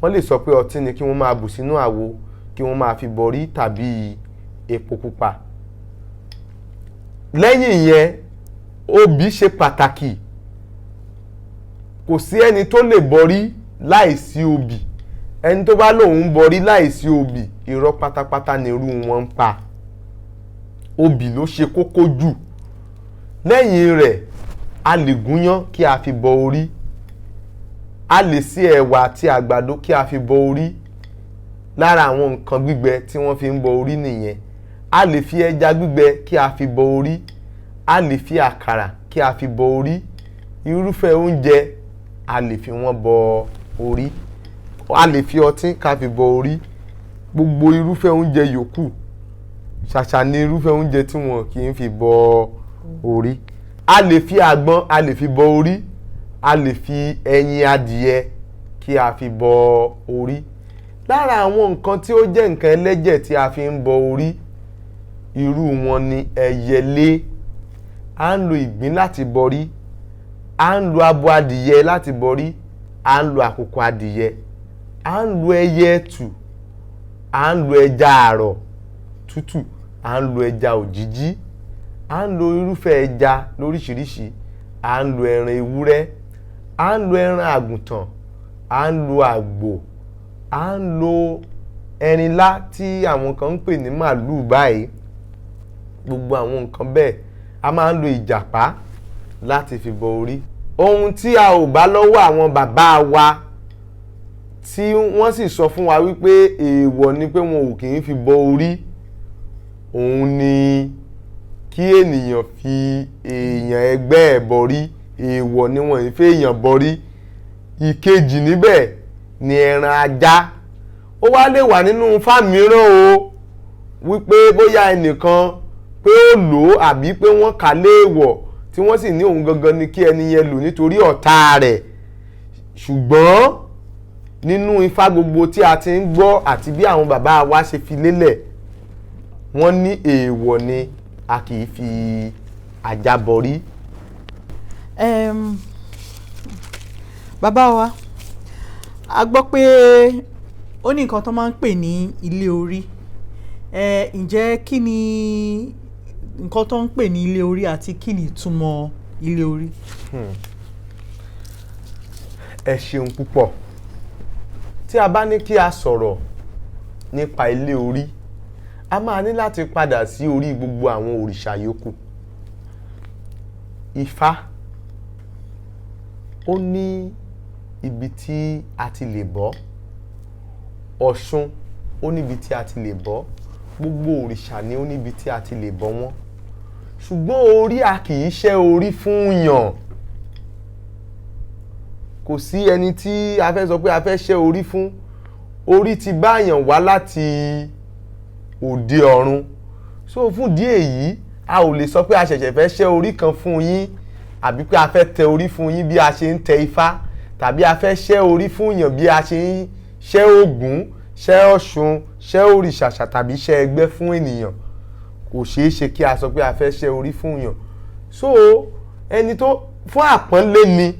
Speaker 3: Wọ́n lè sọ pé ọtí ni kí wọ́n máa bù sínú àwo kí wọ́n máa fi bọrí, tàbí epo pupa. Lẹ́yìn ìyẹn, obì ṣe pàtàkì. Kò sí ẹni tó lè bọrí láìsí obì. Ẹni tó bá lóun bọrí láìsí obì, irọ́ pátápátá ni irú wọn ń pa. Obì ló ṣe kókó jù. Lẹ́yìn rẹ̀, a lè gúnyán kí a fi bọ orí. A lè sè ẹ̀wà àti àgbàdo kí a fi bọ orí. Lára àwọn nǹkan gbígbẹ tí wọ́n fi ń bọ orí nìyẹn. A lè fi ẹja gbígbẹ kí a fi bọ orí. A lè fi àkàrà kí a fi bọ orí. Irúfẹ́ oúnjẹ a lè fi wọ́n bọ orí. A lè fi ọtí ká fi bọ orí. Gbogbo irúfẹ́ oúnjẹ yòókù, ṣàṣà ni irúfẹ́ oúnjẹ tí wọn kì í fi bọ orí. A lè fi àgbọn, a lè fi bọ orí. A lè fi ẹyin adìyẹ kí a fi bọ orí. Lára àwọn nǹkan tí ó jẹ́ nǹkan ẹlẹ́jẹ̀ tí a fi ń bọ orí, irú wọn ni ẹyẹlé. À ń lo ìgbín láti bọrí. À ń lo abo adìyẹ láti bọrí. À ń lo àkùkọ adìyẹ. À ń lo ẹyẹ ẹtù. À ń lo ẹja àrọ̀ tútù. À ń lo ẹja òjìjí. À ń lo irúfẹ́ ẹja lóríṣiríṣi. À ń lo ẹran ewúrẹ́. À ń lo ẹran àgùntàn. À ń lo àgbò. À ń lo ẹrinlá tí àwọn kan ń pè ní màlúù báyìí, gbogbo àwọn nǹkan bẹ́ẹ̀ a máa ń lo ìjàpá láti fi bọ orí. Ohun tí a ò bá lọ́wọ́ àwọn bàbá wa tí wọ́n sì sọ fún wa wípé èèwọ̀ ni pé wọn ò kì í fi bọ orí, òun ni kí ènìyàn fi èèyàn ẹgbẹ́ ẹ̀ bọrí. Èèwọ̀ ni wọ́n ń fi èèyàn bọrí. Ìkejì níbẹ̀ ni ẹran ajá. Ó wá lè wà nínú Ifá mìíràn o wípé bóyá ẹnìkan pé ó lò ó àbí pé wọ́n kà léèwọ̀ tí wọ́n sì ní òun gangan ni kí ẹni yẹn lò nítorí ọ̀tá rẹ̀. Ṣùgbọ́n nínú Ifá gbogbo tí a ti ń gbọ́ àti bí àwọn bàbá wa ṣe fi lélẹ̀, wọ́n ní èèwọ̀ ni a kì í fi ajá bọrí.
Speaker 2: Bàbá wa, a gbọ́ pé ó ní nǹkan tó máa ń pè ní ilé orí. Ǹjẹ́ kí ni nǹkan tó ń pè ní ilé orí àti kí ni ìtumọ̀ ilé orí?
Speaker 3: Ẹ ṣeun púpọ̀. Tí a bá ní kí a sọ̀rọ̀ nípa ilé orí, a máa ní láti padà sí orí gbogbo àwọn òrìṣà yòókù. Ifá ó ní ibi tí a ti lè bọ́. Ọ̀ṣun ó níbi tí a ti lè bọ́. Gbogbo òrìṣà ni ó níbi tí a ti lè bọ́ wọn. Ṣùgbọ́n orí a kì í ṣẹ́ orí fún yàn. Kò sí ẹni tí a fẹ́ sọ pé a fẹ́ ṣẹ́ orí fún. Orí ti bá yàn wá láti òde ọ̀run. So fún ìdí èyí, a ò lè sọ pé a ṣẹ̀ṣẹ̀ fẹ́ ṣẹ́ orí kan fún yín àbí pé a fẹ́ tẹ orí fún yín bí a ṣe ń tẹ Ifá, tàbí a fẹ́ ṣẹ́ orí fún yàn bí a ṣe ń ṣẹ́ Ògún, ṣẹ́ Ọ̀ṣun, ṣẹ́ òrìṣàṣà tàbí ṣẹ́ ẹgbẹ́ fún ènìyàn. Kò ṣeé ṣe kí a sọ pé a fẹ́ ṣẹ́ orí fún yàn. So ẹni tó fún àpọ́nlé ni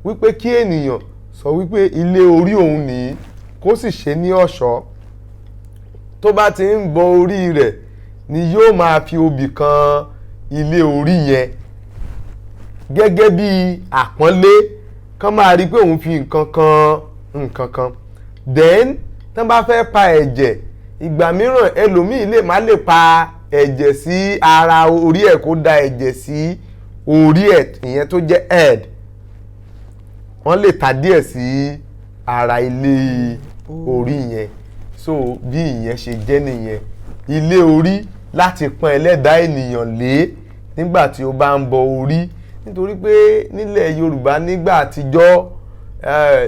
Speaker 3: wípé kí ènìyàn sọ wípé ilé orí òun nìyí, kó sì ṣe ní ọ̀ṣọ́. Tó bá ti ń bọ orí rẹ̀ ni yóò máa fi obì kan ilé orí yẹn gẹ́gẹ́ bí àpọ́nlé, kán máa rí pé òun fi nǹkan kan nǹkan kan. Then tán bá fẹ́ pa ẹ̀jẹ̀, ìgbà mìíràn ẹlòmíì lè má lè pa ẹ̀jẹ̀ sí ara orí ẹ̀ kó da ẹ̀jẹ̀ sí orí ẹ̀, ìyẹn tó jẹ́ head. Wọ́n lè ta díẹ̀ sí ara ilé orí yẹn. So bí ìyẹn ṣe jẹ́ nìyẹn. Ilé orí láti pọ́n ẹlẹ́dàá ènìyàn lé nígbà tí ó bá ń bọ orí. Nítorí pé nílẹ̀ Yorùbá nígbà àtijọ́,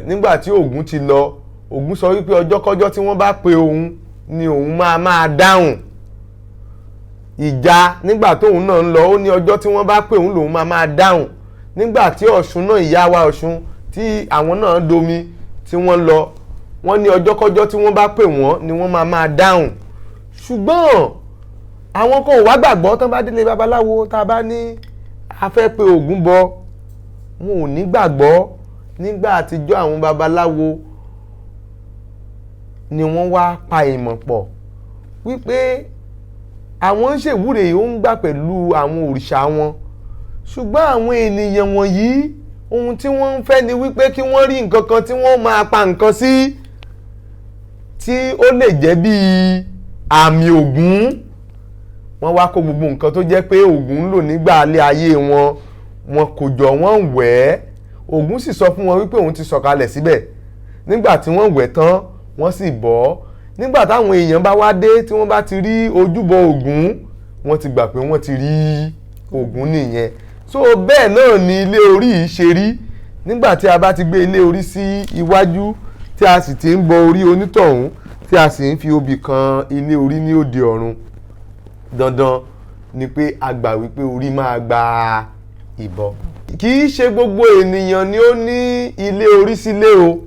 Speaker 3: nígbà tí Ògún ti lọ, Ògún sọ wípé ọjọ́kọ́jọ́ tí wọ́n bá pe òun ni òun máa dáhùn. Ìjà nígbà tóun náà ń lọ, ó ní ọjọ́ tí wọ́n bá pe òun lòun máa dáhùn. Nígbà tí Ọ̀ṣun náà, ìyá wa Ọ̀ṣun, tí àwọn náà domi tí wọ́n lọ, wọ́n ní ọjọ́kọ́jọ́ tí wọ́n bá pè wọ́n ni wọ́n máa dáhùn. Ṣùgbọ́n àwọn kan ò wá gbàgbọ́. Tán bá délé babaláwo, tá a bá ní a fẹ́ pe Ògún bọ, wọn ò ní gbàgbọ́. Nígbà àtijọ́ àwọn babaláwo ni wọ́n wá pa ìmọ̀ pọ̀ wípé àwọn ń ṣèwúre yìí ó ń gbà pẹ̀lú àwọn òrìṣà wọn. Ṣùgbọ́n àwọn ènìyàn wọ̀nyí, ohun tí wọ́n ń fẹ́ ni wípé kí wọ́n rí nǹkan kan tí wọ́n máa pa nǹkan sí, tí ó lè jẹ́ bí àmì Ògún. Wọ́n wá kó gbogbo nǹkan tó jẹ́ pé Ògún ń lò nígbà alẹ́ ayé wọn, wọn kò jọ wọ́n wẹ̀ ẹ́. Ògún sì sọ fún wọn wípé òun ti sọ̀kalẹ̀ síbẹ̀. Nígbà tí wọ́n wẹ̀ tán, wọ́n sì bọ́. Nígbà táwọn èèyàn bá wá dé, tí wọ́n bá ti rí ojúbọ Ògún, wọ́n ti gbà pé wọ́n ti rí Ògún nìyẹn. So bẹ́ẹ̀ náà ni ilé orí yìí ṣe rí. Nígbà tí a bá ti gbé ilé orí sí iwájú, tí a sì ti ń bọ orí onítọ̀hún, tí a sì ń fi obì kan ilé orí ní òde ọ̀run, dandan ni pé a gbà wípé orí máa gba ìbọ. Kì í ṣe gbogbo ènìyàn ni ó ní ilé orí sílé o.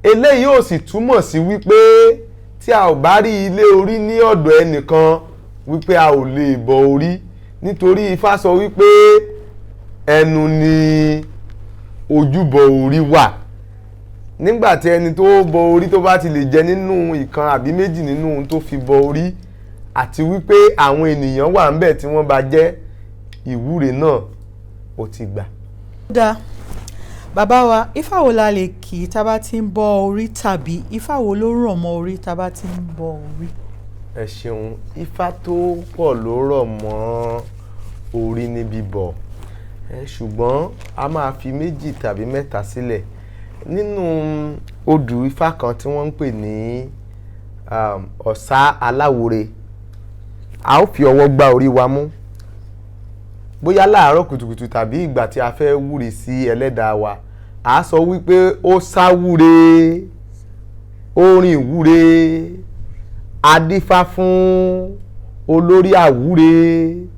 Speaker 3: Eléyìí ò sì túmọ̀ sí wípé tí a ò bá rí ilé orí ní ọ̀dọ̀ ẹnìkan wípé a ò lè bọ orí. Nítorí Ifá sọ wípé ẹnu ni ojúbọ orí wà. Nígbà tí ẹni tó bọ orí tó bá ti lè jẹ nínú ìkan àbí méjì nínú ohun tó fi bọ orí, àti wípé àwọn ènìyàn wà ń bẹ̀ tí wọ́n bá jẹ́, ìwúre náà ó ti gbà.
Speaker 2: bàbá wa ifá wo la lè kí tá bá ti ń bọ orí tàbí ifá wo ló rọ̀ mọ́ orí tá bá ti ń bọ orí.
Speaker 3: ẹ ṣeun, ifá tó pọ̀ ló rọ̀ mọ́ orí ní bíbọ̀, ṣùgbọ́n a máa fi 2 tàbí 3 sílẹ̀ nínú odù ifá kan tí wọ́n ń pè ní ọ̀sá aláwòre. A ó fi ọwọ́ gbá orí wa mú bóyá láàárọ̀ kùtùkùtù tàbí ìgbà tí a fẹ́ wúre sí ẹlẹ́dàá wa. A sọ wípé ó sáwúre, ó rìn wúre, adífá fún olórí àwúre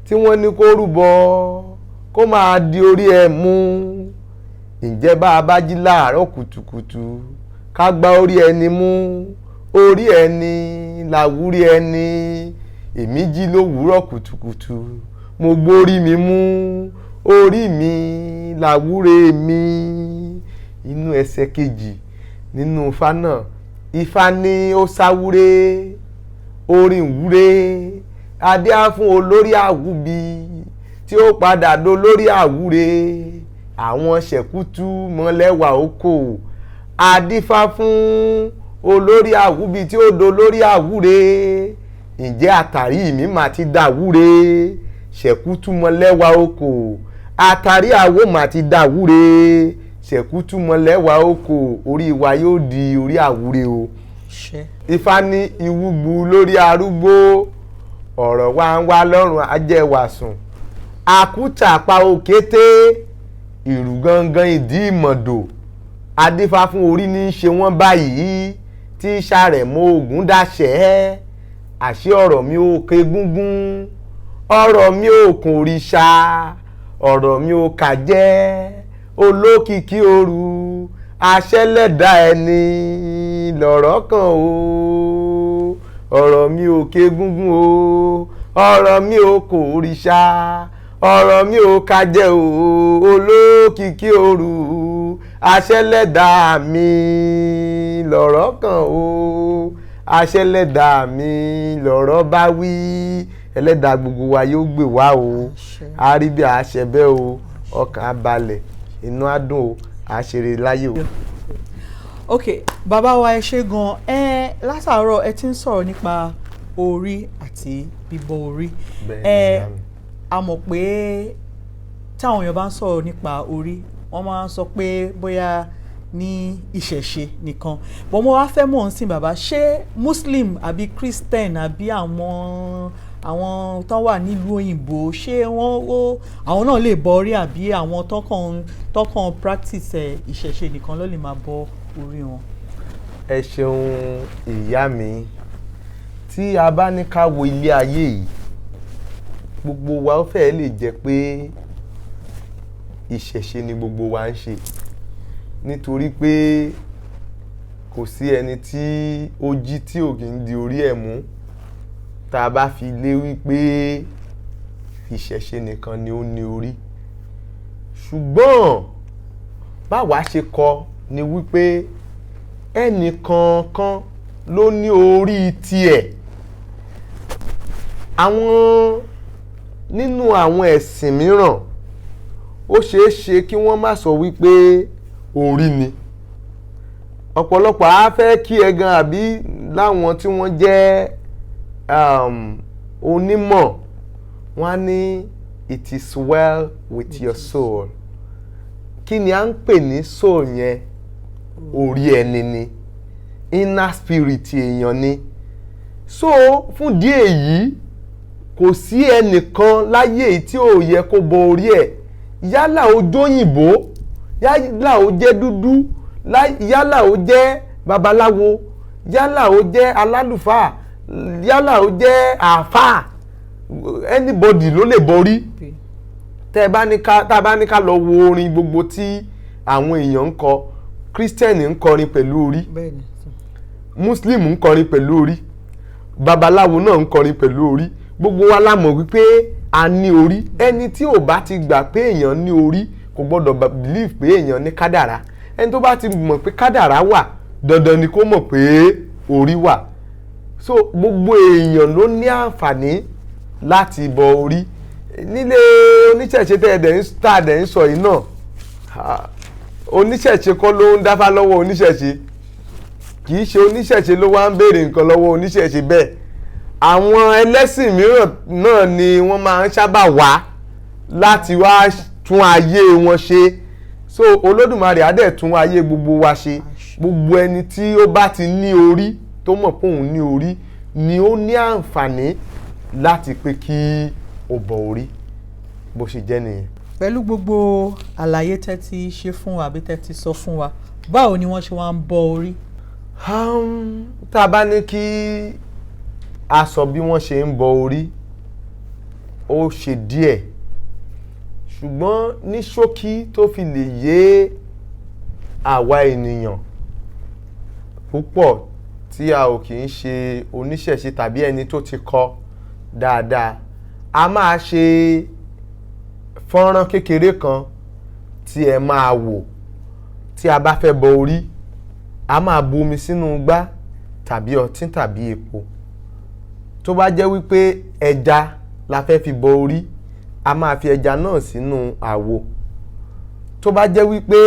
Speaker 3: tí wọ́n ní kó rúbọ kó máa di orí ẹ̀ mú. Ǹjẹ́ bá a bá jí láàárọ̀ kùtùkùtù ká gbá orí ẹni mú, orí ẹni làwúrí ẹni. Èmi jí lówùúrọ̀ kùtùkùtù mo gbórí mi mú, orí mi làwúre mi. Inú ẹsẹ̀ kejì nínú ifá náà, ifá ní ó sáwúre, orin wúre, adé á fún olórí àwúbi tí ó padà dolórí àwúre. Àwọn ṣẹ̀kútú mọ́lẹ́wà oko adífá fún olórí àwúbi tí ó dolórí àwúre. Ǹjẹ́ àtàrí mi máa ti dàwúre, ṣẹ̀kútú mọ́lẹ́wà oko àtàrí àwo máa ti dàwúre, ṣẹ̀kútú mọ́lẹ́wà oko orí wa yóò di orí àwúre o. Ifá ní ìwúgbù lórí arúgbó, ọ̀rọ̀ wa ń wá lọ́rùn ajẹ́wàsùn. Àkútà pa òkété, ìrù gangan ìdí ìmọ̀dò. Adífá fún orí ní í ṣe wọ́n báyìí tí Ṣàrẹ̀mọ Ògún dáṣẹ́. Àṣé ọ̀rọ̀ mi ò ké gúngún, ọ̀rọ̀ mi ò kún òrìṣà, ọ̀rọ̀ mi ò kàjẹ́ olókìkí òru. Aṣẹ́lẹ̀dá ẹni lọ̀rọ̀ kan o, ọ̀rọ̀ mi ò ké gúngún o, ọ̀rọ̀ mi ò kún òrìṣà, ọ̀rọ̀ mi ò kàjẹ́ o olókìkí òru. Aṣẹ́lẹ̀dá mi lọ̀rọ̀ kan o, aṣẹ́lẹ̀dá mi lọ̀rọ̀ bá wí. Ẹlẹ́dàá gbogbo wa yóò gbè wá o, a rí bí a ṣe bẹ́ o, ọkàn á balẹ̀, inú á dùn o, a ṣeré láyé o.
Speaker 2: Ok, bàbá wa ẹ ṣé gan. Látàárọ̀ ẹ ti ń sọ̀rọ̀ nípa orí àti bíbọ orí. A mọ̀ pé táwọn èèyàn bá ń sọ̀rọ̀ nípa orí wọ́n máa ń sọ pé bóyá ní ìṣẹ̀ṣe nìkan, bọ́n mo wá fẹ́ mọ̀ ń sìn bàbá, ṣé Muslim àbí Christian àbí àwọn tó wà nílùú òyìnbó ṣé àwọn náà lè bọ orí, àbí àwọn tọkàn practice ìṣẹ̀ṣe nìkan ló lè máa bọ orí wọn?
Speaker 3: Ẹ ṣeun ìyá mi, tí a bá ní ká wo ilé ayé yìí, gbogbo wa ó fẹ́ lè jẹ́ pé ìṣẹ̀ṣe ni gbogbo wa ń ṣe, nítorí pé kò sí ẹni tí ó jí tí ò kì í di orí ẹ̀ mú. Tá a bá fi lé wípé ìṣẹ̀ṣe nìkan ni ó ní orí, ṣùgbọ́n báwa ṣe kọ ni wípé ẹnì kọ̀ọ̀kan ló ní orí tiẹ̀. Nínú àwọn ẹ̀sìn mìíràn ó ṣeé ṣe kí wọ́n má sọ wípé orí ni. Ọ̀pọ̀lọpọ̀ á fẹ́ kí ẹ gan, àbí láwọn tí wọ́n jẹ́ onímọ̀, wọ́n á ní it is well with your soul. Kí ni à ń pè ní soul yẹn? Orí ẹni ni, inner spirit èèyàn ni. So fún díẹ̀ èyí kò sí ẹnìkan láyé tí ò yẹ kó bọ orí ẹ̀. Yálà ó jóyìnbó, yálà ó jẹ́ dúdú, yálà ó jẹ́ babaláwo, yálà ó jẹ́ alálùfáà, yálà ó jẹ́ àáfàá, anybody ló lè borí. Tá bá ní ká lọ wo orin gbogbo tí àwọn èèyàn ń kọ, Christian ń kọrin pẹ̀lú orí, Muslim ń kọrin pẹ̀lú orí, babaláwo náà ń kọrin pẹ̀lú orí. Gbogbo wa la mọ̀ wípé a ní orí. Ẹni tí ò bá ti gbà pé èèyàn ní orí kò gbọ́dọ̀ believe pé èèyàn ní kádàrá. Ẹni tó bá ti mọ̀ pé kádàrá wà, dandan ni kó mọ̀ pé orí wà. So gbogbo èèyàn ló ní àǹfààní láti bọ orí. Nílé oníṣẹ̀ṣe tẹ́ ẹ̀dẹ̀ ń sọ yìí náà, oníṣẹ̀ṣe kọ́ ló ń dáfá lọ́wọ́ oníṣẹ̀ṣe, kì í ṣe oníṣẹ̀ṣe ló wá ń béèrè nǹkan lọ́wọ́ oníṣẹ̀ṣe bẹ́ẹ̀. Àwọn ẹlẹ́sìn mìíràn náà ni wọ́n máa ń sábà wá láti wá tún ayé wọn ṣe. So Olódùmarè á dẹ̀ tún ayé gbogbo wa ṣe. Gbogbo ẹni tí ó bá ti ní orí tó mọ̀ pé òun ní orí ni ó ní àǹfààní láti pé kí ó bọ orí, bó ṣe jẹ́ nìyẹn.
Speaker 2: Pẹ̀lú gbogbo àlàyé tẹ́ ti ṣe fún wa àbí tẹ́ ti sọ fún wa, báwo ni wọ́n ṣe wá ń bọ orí?
Speaker 3: Tá a bá ní kí a sọ bí wọ́n ṣe ń bọ orí, ó ṣe díẹ̀, ṣùgbọ́n ní ṣókí tó fi lè yé àwa ènìyàn púpọ̀ tí a ò kì í ṣe oníṣẹ̀ṣe tàbí ẹni tó ti kọ́ dáadáa, a máa ṣe fọ́nrán kékeré kan tí ẹ máa wò tí a bá fẹ́ bọ orí. A máa bu omi sínú igbá tàbí ọtí tàbí epo. Tó bá jẹ́ wípé ẹja la fẹ́ fi bọ orí, a máa fi ẹja náà sínú àwo. Tó bá jẹ́ wípé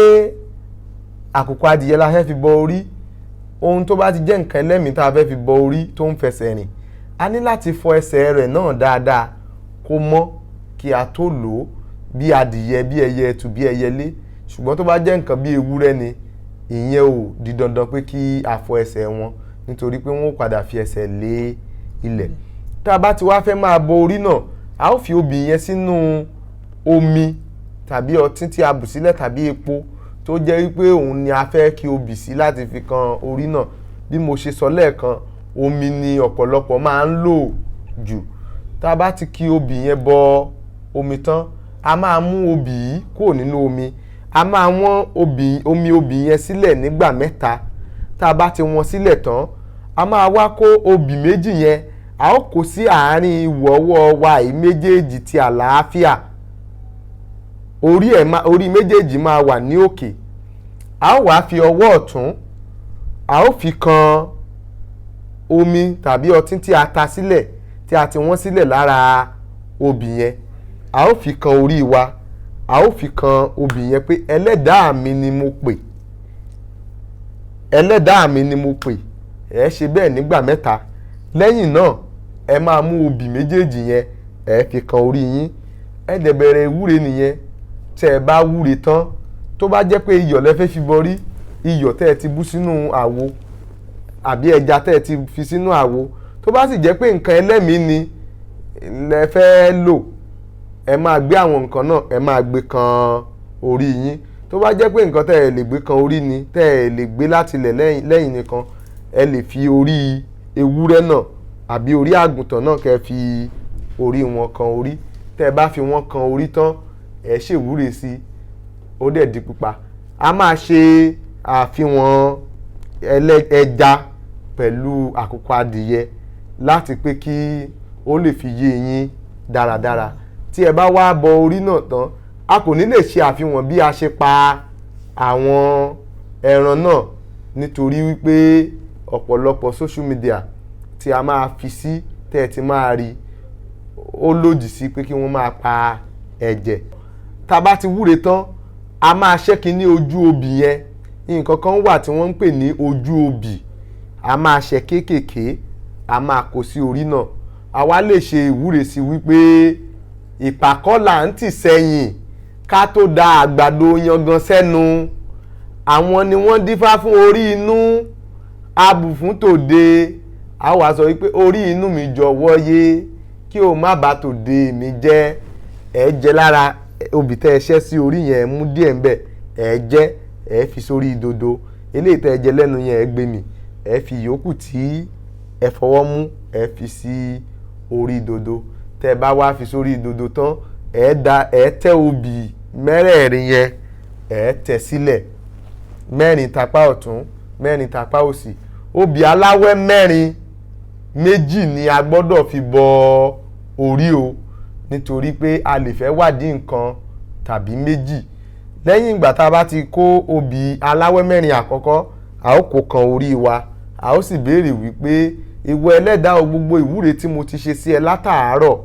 Speaker 3: àkùkọ adìyẹ la fẹ́ fi bọ orí, ohun tó bá ti jẹ́ nǹkan ẹlẹ́mìí tá a fẹ́ fi bọ orí tó ń fẹsẹ̀ rìn, a ní láti fọ ẹsẹ̀ rẹ̀ náà dáadáa kó mọ́ kí a tó lò ó, bí adìyẹ, bí ẹyẹ ẹtù, bí ẹyẹlé. Ṣùgbọ́n tó bá jẹ́ nǹkan bí ewúrẹ́ ni, ìyẹn ò di dandan pé kí a fọ ẹsẹ̀ wọn, nítorí pé wọ́n ó padà fi ẹsẹ̀ lé ilẹ̀. Tá a bá ti wá fẹ́ máa bọ orí náà, a ó fi obì yẹn sínú omi tàbí ọtí tí a bù sílẹ̀ tàbí epo tó jẹ́ wípé òun ni a fẹ́ kí obì sí láti fi kan orí náà. Bí mo ṣe sọ lẹ́ẹ̀kan, omi ni ọ̀pọ̀lọpọ̀ máa ń lò jù. Tá a bá ti kí obì yẹn bọ omi tán, a máa mú obì yìí kúrò nínú omi. A máa wọ́n omi obì yẹn sílẹ̀ nígbà 3. Tá a bá ti wọ́n sílẹ̀ tán, a máa wá kó obì méjì yẹn, a ó kó sí àárín ìwọ̀wọ́ wa yìí méjèèjì ti àlàáfíà. Orí méjèèjì máa wà ní òkè. A ó wá fi ọwọ́ ọ̀tún, a ó fi kan omi tàbí ọtí tí a ta sílẹ̀, tí a ti wọ́n sílẹ̀ lára obì yẹn. A ó fi kan orí wa, a ó fi kan obì yẹn pé ẹlẹ́dàá mi ni mo pè, ẹlẹ́dàá mi ni mo pè. Ẹ ṣe bẹ́ẹ̀ nígbà 3. Lẹ́yìn náà, ẹ máa mú obì méjèèjì yẹn, ẹ fi kan orí yín. Ẹ dẹ̀ bẹ̀rẹ̀ ìwúre nìyẹn. Tẹ́ ẹ bá wúre tán, tó bá jẹ́ pé iyọ̀ lẹ fẹ́ fi bọrí, iyọ̀ tẹ́ ẹ ti bú sínú àwo àbí ẹja tẹ́ ẹ ti fi sínú àwo. Tó bá sì jẹ́ pé nǹkan ẹlẹ́mìí ni lẹ fẹ́ lò, ẹ máa gbé àwọn nǹkan náà, ẹ máa gbé kan orí yín. Tó bá jẹ́ pé nǹkan tẹ́ ẹ lè gbé kan orí ni, tẹ́ ẹ lè gbé láti ilẹ̀ lẹ́yìn nìkan, ẹ lè fi orí ewúrẹ́ náà àbí orí àgùntàn náà kẹ́ fi orí wọn kan orí. Tẹ́ ẹ bá fi wọ́n kan orí tán, ẹ ṣèwúre sí i, ó dẹ̀ di pupa. A máa ṣe àfihàn ẹja pẹ̀lú àkùkọ adìyẹ láti pé kí ó lè fi yé yín dáradára. Tí ẹ bá wá bọ orí náà tán, a kò ní lè ṣe àfihàn bí a ṣe pa àwọn ẹran náà, nítorí wípé ọ̀pọ̀lọpọ̀ social media tí a máa fi sí tẹ́ ẹ ti máa rí, ó lòdì sí pé kí wọ́n máa pa ẹ̀jẹ̀. Tá a bá ti wúre tán, a máa ṣẹ́kì ní ojú obì yẹn. Nǹkan kan wà tí wọ́n ń pè ní ojú obì. A máa ṣẹ́ kéékèèké, a máa kó sí orí náà. A wá lè ṣe ìwúre sí wípé ìpàkọ́ là ń tì sẹ́yìn ká tó da àgbàdo yangan sẹ́nu. Àwọn ni wọ́n dífá fún orí inú, abù fún tòde. A wá sọ wípé orí inú mi jọ̀wọ́ yé, kí o má bà tòde mi jẹ́. Ẹ jẹ lára obì tẹ́ ẹ ṣẹ́ sí orí yẹn, mú díẹ̀ ńbẹ̀, ẹ jẹ, ẹ fi sórí dodo. Eléyìí tẹ́ ẹ jẹ lẹ́nu yẹn, ẹ gbé mì, ẹ fi yòókù tí ẹ fọwọ́ mú, ẹ fi sí orí dodo. Tẹ́ ẹ bá wá fi sórí dodo tán, ẹ tẹ́ obì mẹ́rẹ̀ẹ̀rin yẹn, ẹ tẹ́ sílẹ̀. 4 tapá ọ̀tún, 4 tapá òsì. Obì aláwẹ́ 4, 2 ni a gbọ́dọ̀ fi bọ orí o, nítorí pé a lè fẹ́ wádìí nǹkan tàbí 2. Lẹ́yìn ìgbà tá a bá ti kó obì aláwẹ́ 4 àkọ́kọ́, a ó kó kan orí wa. A ó sì béèrè wípé ìwọ ẹlẹ́dàá o, gbogbo ìwúre tí mo ti ṣe sí ẹ látàárọ̀,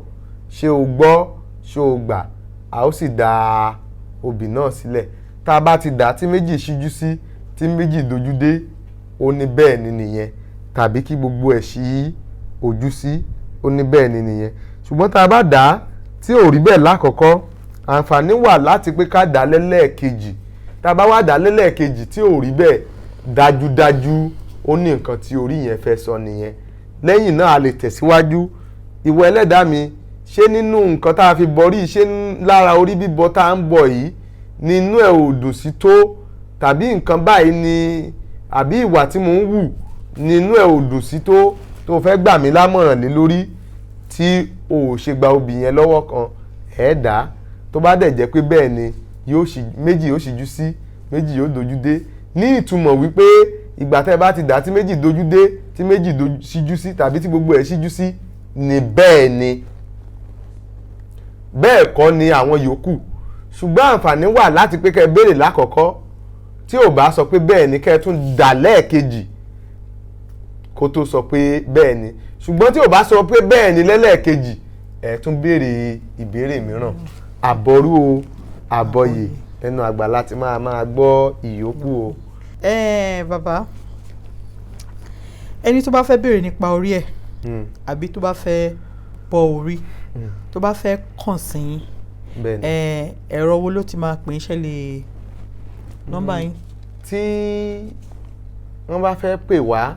Speaker 3: ṣé o gbọ́, ṣé o gbà? A ó sì da obì náà sílẹ̀. tá a bá ti dá tí méjì ṣíjú sí tí méjì dojú dé ó ní bẹ́ẹ̀ ni nìyẹn, tàbí kí gbogbo ẹ̀ ṣí ojú sí ó ní bẹ́ẹ̀ ni nìyẹn. Ṣùgbọ́n tá a bá dá tí ò rí bẹ́ẹ̀ lákọ̀ọ́kọ́, àǹfààní wà láti pé ká dá lẹ́lẹ́ẹ̀kejì. Tá a bá wá dá lẹ́lẹ́ẹ̀kejì tí ò rí bẹ́ẹ̀, dájúdájú ó ní nǹkan tí orí yẹn fẹ́ sọ nìyẹn. Lẹ́yìn náà a lè tẹ̀síwájú. Ìwọ ẹlẹ́dàá mi, ṣé nínú nǹkan tá a fi bọrí, ṣé lára orí bíbọ tá a ń bọ̀ yìí nínú ẹ̀ ò dùn sí tó, tàbí nǹkan báyìí ni àbí ìwà tí mò ń wù nínú ẹ̀ ò dùn sí tó fẹ́ gbà mí lámọ̀ràn lé lórí tí o ò ṣe gba obì yẹn lọ́wọ́ kan ẹ̀ẹ́dá. Tó bá dẹ̀ jẹ́ pé bẹ́ẹ̀ ni méjì yóò ṣíjú sí, méjì yóò dojú dé, ní ìtumọ̀ wípé ìgbà tẹ́ bá ti dá tí méjì dojú dé, tí méjì ṣíjú sí, tàbí tí gbogbo ẹ̀ ṣíjú sí ni bẹ́ẹ̀ ni. Bẹ́ẹ̀ kọ́ ni àwọn yòókù. Ṣùgbọ́n àǹfààní wà láti pé kẹ́ béèrè lákọ̀ọ́kọ́, tí ò bá sọ pé bẹ́ẹ̀ ni kẹ́ tún dá lẹ́ẹ̀kejì kó tó sọ pé bẹ́ẹ̀ ni. Ṣùgbọ́n tí ò bá sọ pé bẹ́ẹ̀ ni lẹ́lẹ́ẹ̀kejì, ẹ tún béèrè ìbéèrè mìíràn. Àbọ̀rú o, àbọ̀yè, ẹnu àgbà láti máa gbọ́ ìyókù o.
Speaker 2: Bàbá, ẹni tó bá fẹ́ béèrè nípa orí ẹ̀ àbí tó bá fẹ́ bọ orí, tó bá fẹ́ kàn sí yín, ẹ̀rọ wo ló ti máa pè é, ṣe lè nọ́mbà yín?
Speaker 3: Tí wọ́n bá fẹ́ pè wá,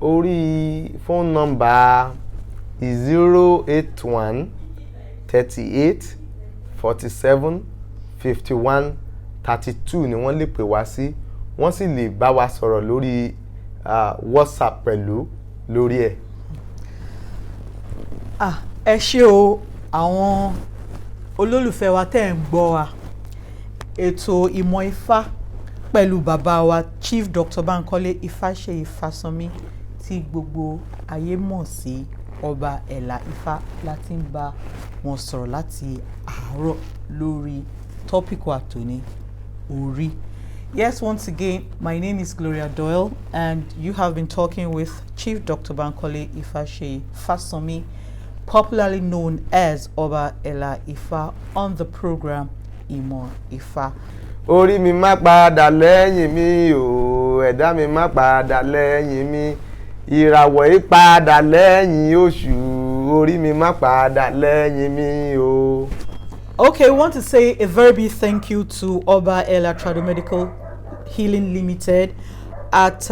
Speaker 3: orí fóònù nọ́mbà 081 38 47 51 32 ni wọ́n lè pè wá sí. Wọ́n sì lè bá wa sọ̀rọ̀ lórí WhatsApp pẹ̀lú lórí ẹ̀.
Speaker 2: Ẹ ṣé o àwọn olólùfẹ́ wa tẹ́ ń gbọ́ wa. Ètò ìmọ̀ Ifá pẹ̀lú bàbá wa Chief Dr. Bankole Ifáṣèyí Fásánmi tí gbogbo ayé mọ̀ sí Ọba Ẹ̀là Ifá láti ń bá wọn sọ̀rọ̀ láti àárọ̀ lórí tọ́pìkì àtòní orí. Yes, once again, my name is Gloria Doyle and you have been talking with Chief Dr. Bankole Ifáṣèyí Fásánmi, popularly known as Ọba Ẹ̀là Ifá, on the program Ìmọ̀ Ifá.
Speaker 3: Orí mi má padà lẹ́yìn mi o, ẹ̀dá mi má padà lẹ́yìn mi, ìràwọ̀ yìí padà lẹ́yìn oṣù, orí mi má padà lẹ́yìn mi o.
Speaker 2: Okay, we want to say a very big thank you to Ọba Ẹ̀là Tradomedical Healing Limited at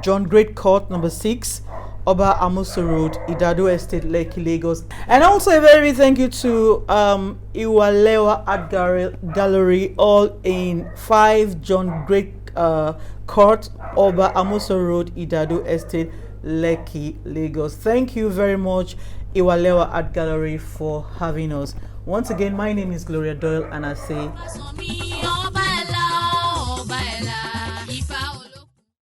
Speaker 2: John Great Court number 6, Oba Amusu Road, Idado Estate, Lekki, Lagos. And also a very big thank you to Iwalewa Art Gallery, all in 5 John Great Court, Oba Amusu Road, Idado Estate, Lekki, Lagos. Thank you very much, Iwalewa Art Gallery, for having us. Once again, my name is Gloria Doyle and I say